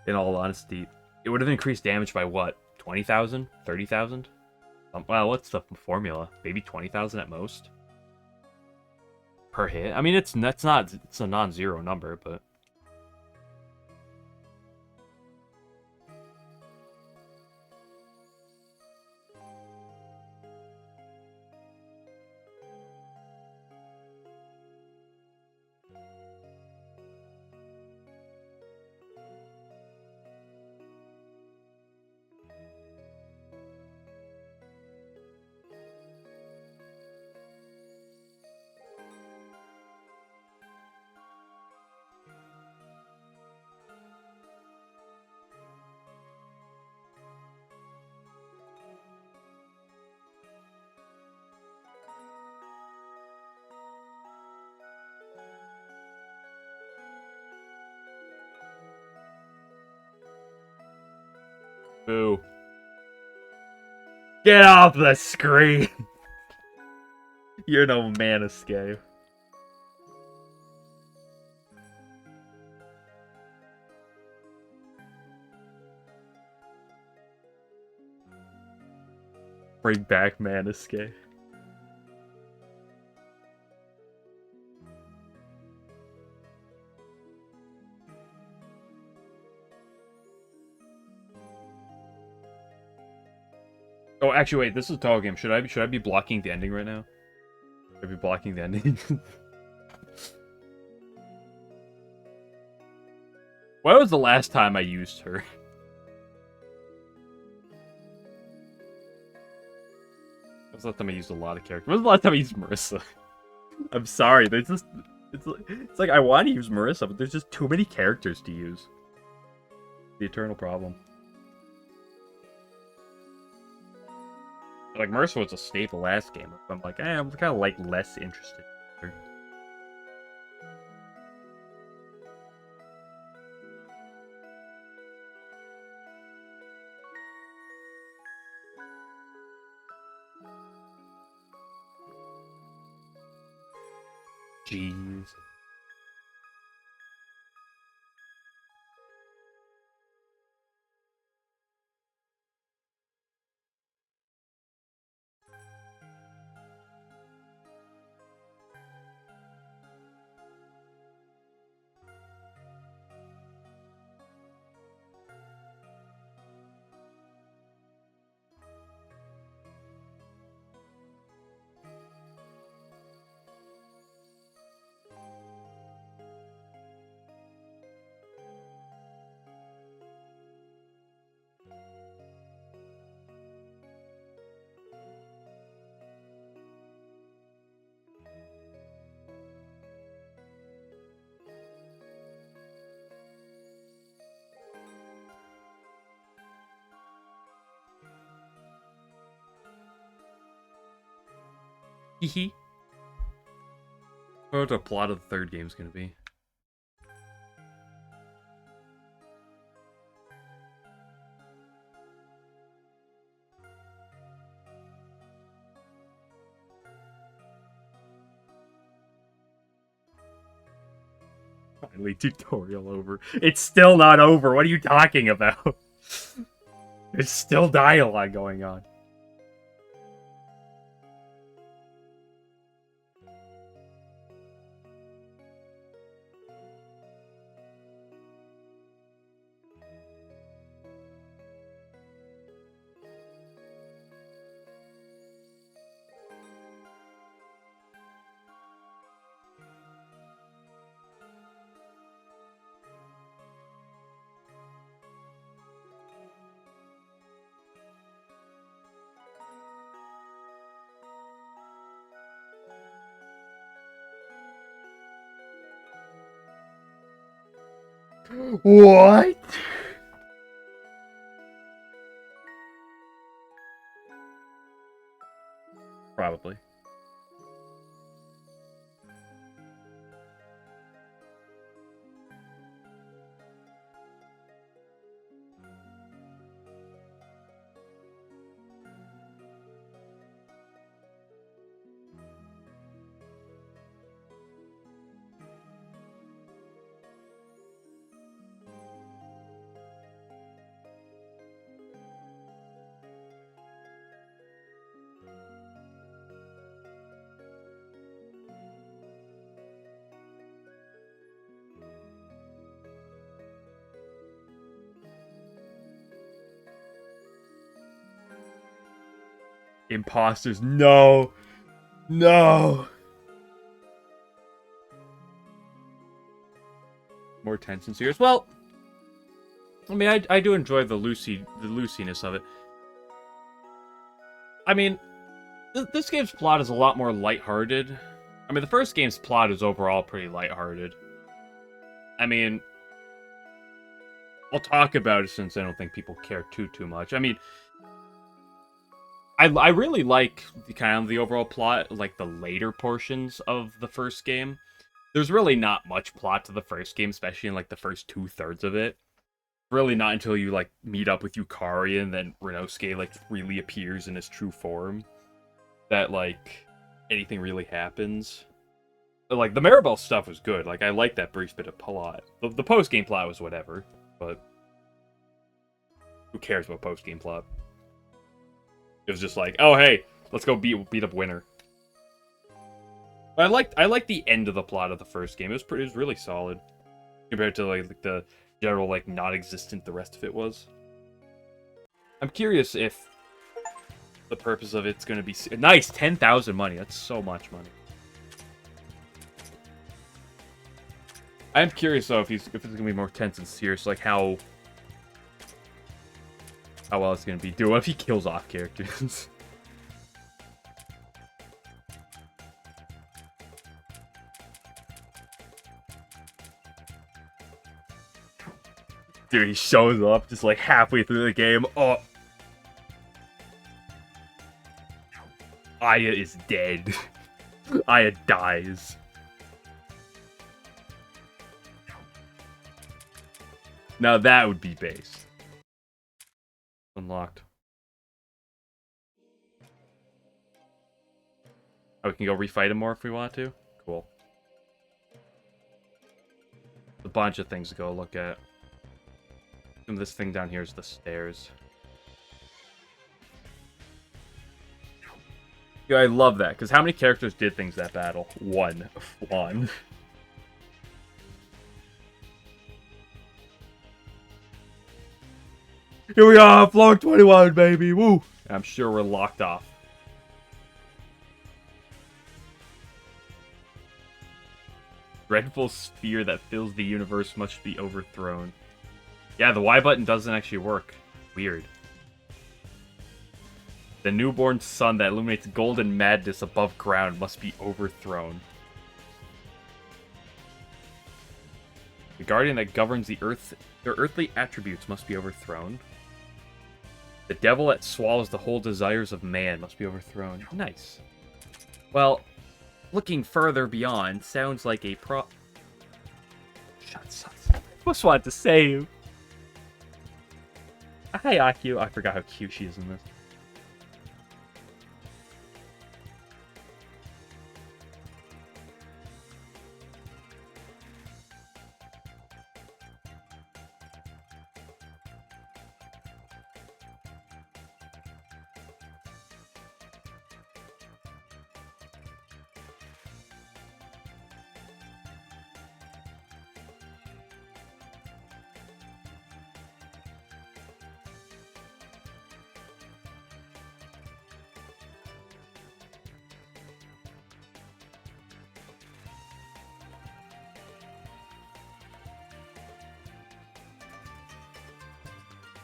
In all honesty. It would have increased damage by what? 20,000? 30,000? Well, what's the formula? Maybe 20,000 at most? Per hit? I mean, it's a non-zero number, but... Boo. Get off the screen! You're no man escape. Bring back man escape. Oh, actually, wait. This is a Touhou game. Should I be blocking the ending right now? Should I be blocking the ending? When was the last time I used her? When was the last time I used a lot of characters? When was the last time I used Marissa? I'm sorry. There's just it's like I want to use Marissa, but there's just too many characters to use. The eternal problem. Like, Marissa was a staple last game. I'm like, I'm kind of, like, less interested in her. Jeez. Hee. What the plot of the third game is going to be. Finally, tutorial over. It's still not over. What are you talking about? There's still dialogue going on. What? Probably. Imposters, no! No! More tense and serious. Well, I mean, I do enjoy the loosiness of it. I mean, this game's plot is a lot more lighthearted. I mean, the first game's plot is overall pretty lighthearted. I mean, I'll talk about it since I don't think people care too much. I mean, I really like the overall plot, like the later portions of the first game. There's really not much plot to the first game, especially in like the first 2/3 of it. Really not until you like meet up with Yukari and then Renosuke like really appears in his true form that like anything really happens. But, like the Maribel stuff was good. Like I like that brief bit of plot. The post game plot was whatever, but who cares about post game plot? It was just like, oh hey, let's go beat up Winter. But I liked the end of the plot of the first game. It was really solid compared to like the general like non-existent the rest of it was. I'm curious if the purpose of it's gonna be nice 10,000 money. That's so much money. I'm curious though if it's gonna be more tense and serious, like how well it's gonna be. Dude, what if he kills off characters? Dude, he shows up just like halfway through the game. Oh, Aya is dead. Aya dies. Now that would be base. Unlocked. Oh, we can go refight him more if we want to? Cool. A bunch of things to go look at. And this thing down here is the stairs. Yeah, I love that, because how many characters did things that battle? One. Here we are, floor 21, baby, woo! I'm sure we're locked off. Dreadful sphere that fills the universe must be overthrown. Yeah, the Y button doesn't actually work. Weird. The newborn sun that illuminates golden madness above ground must be overthrown. The guardian that governs the earth, their earthly attributes must be overthrown. The devil that swallows the whole desires of man must be overthrown. Nice. Well, looking further beyond sounds like a Shut up. I just wanted to save. Hi, Akio. I forgot how cute she is in this.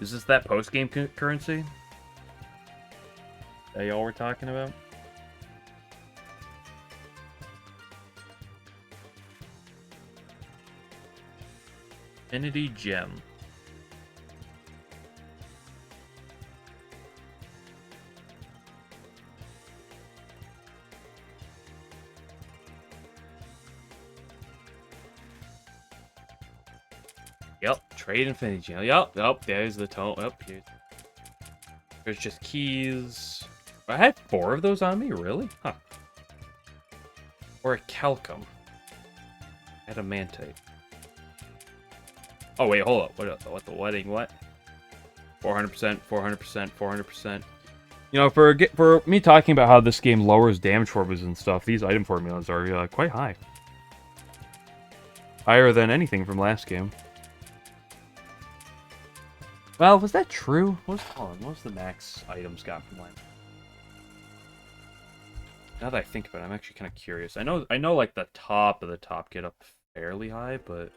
Is this that post-game currency that y'all were talking about? Infinity Gem. Yep, trade Infinity Gem. Yep, there's the tone. Yep, there's just keys. I had 4 of those on me, really? Huh. Or a Calcum. Adamantite. Oh, wait, hold up. What the wedding? What? 400%, 400%, 400%. You know, for me talking about how this game lowers damage formulas and stuff, these item formulas are quite high. Higher than anything from last game. Well, was that true? Hold on, what was the max items got from last? Now that I think about it, I'm actually kind of curious. I know, like the top of the top get up fairly high, but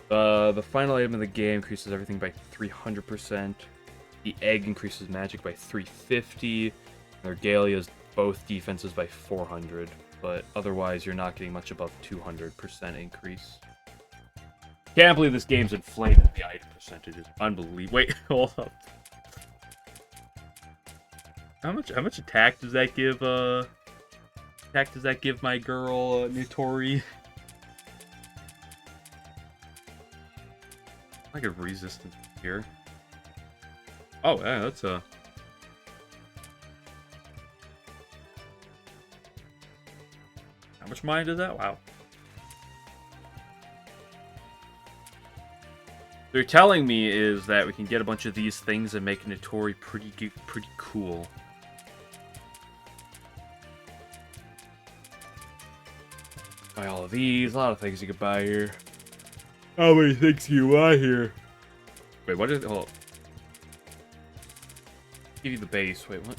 the final item of the game increases everything by 300%. The egg increases magic by 350. And Regalia's both defenses by 400, but otherwise you're not getting much above 200% increase. Can't believe this game's inflated the item percentages. Unbelievable. Wait, hold up. How much attack does that give? Attack does that give my girl Nitori? I get resistance here. Oh yeah, that's a. How much mind is that? Wow. They're telling me is that we can get a bunch of these things and make Nitori pretty cool. Buy all of these, a lot of things you could buy here. How many things can you buy here? Wait, what is it? Hold up. Give you the base. Wait, what?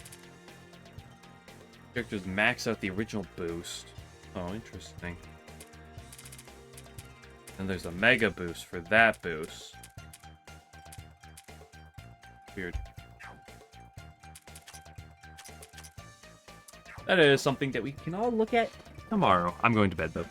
Characters max out the original boost. Oh, interesting. And there's a mega boost for that boost. Weird. That is something that we can all look at tomorrow. I'm going to bed, though.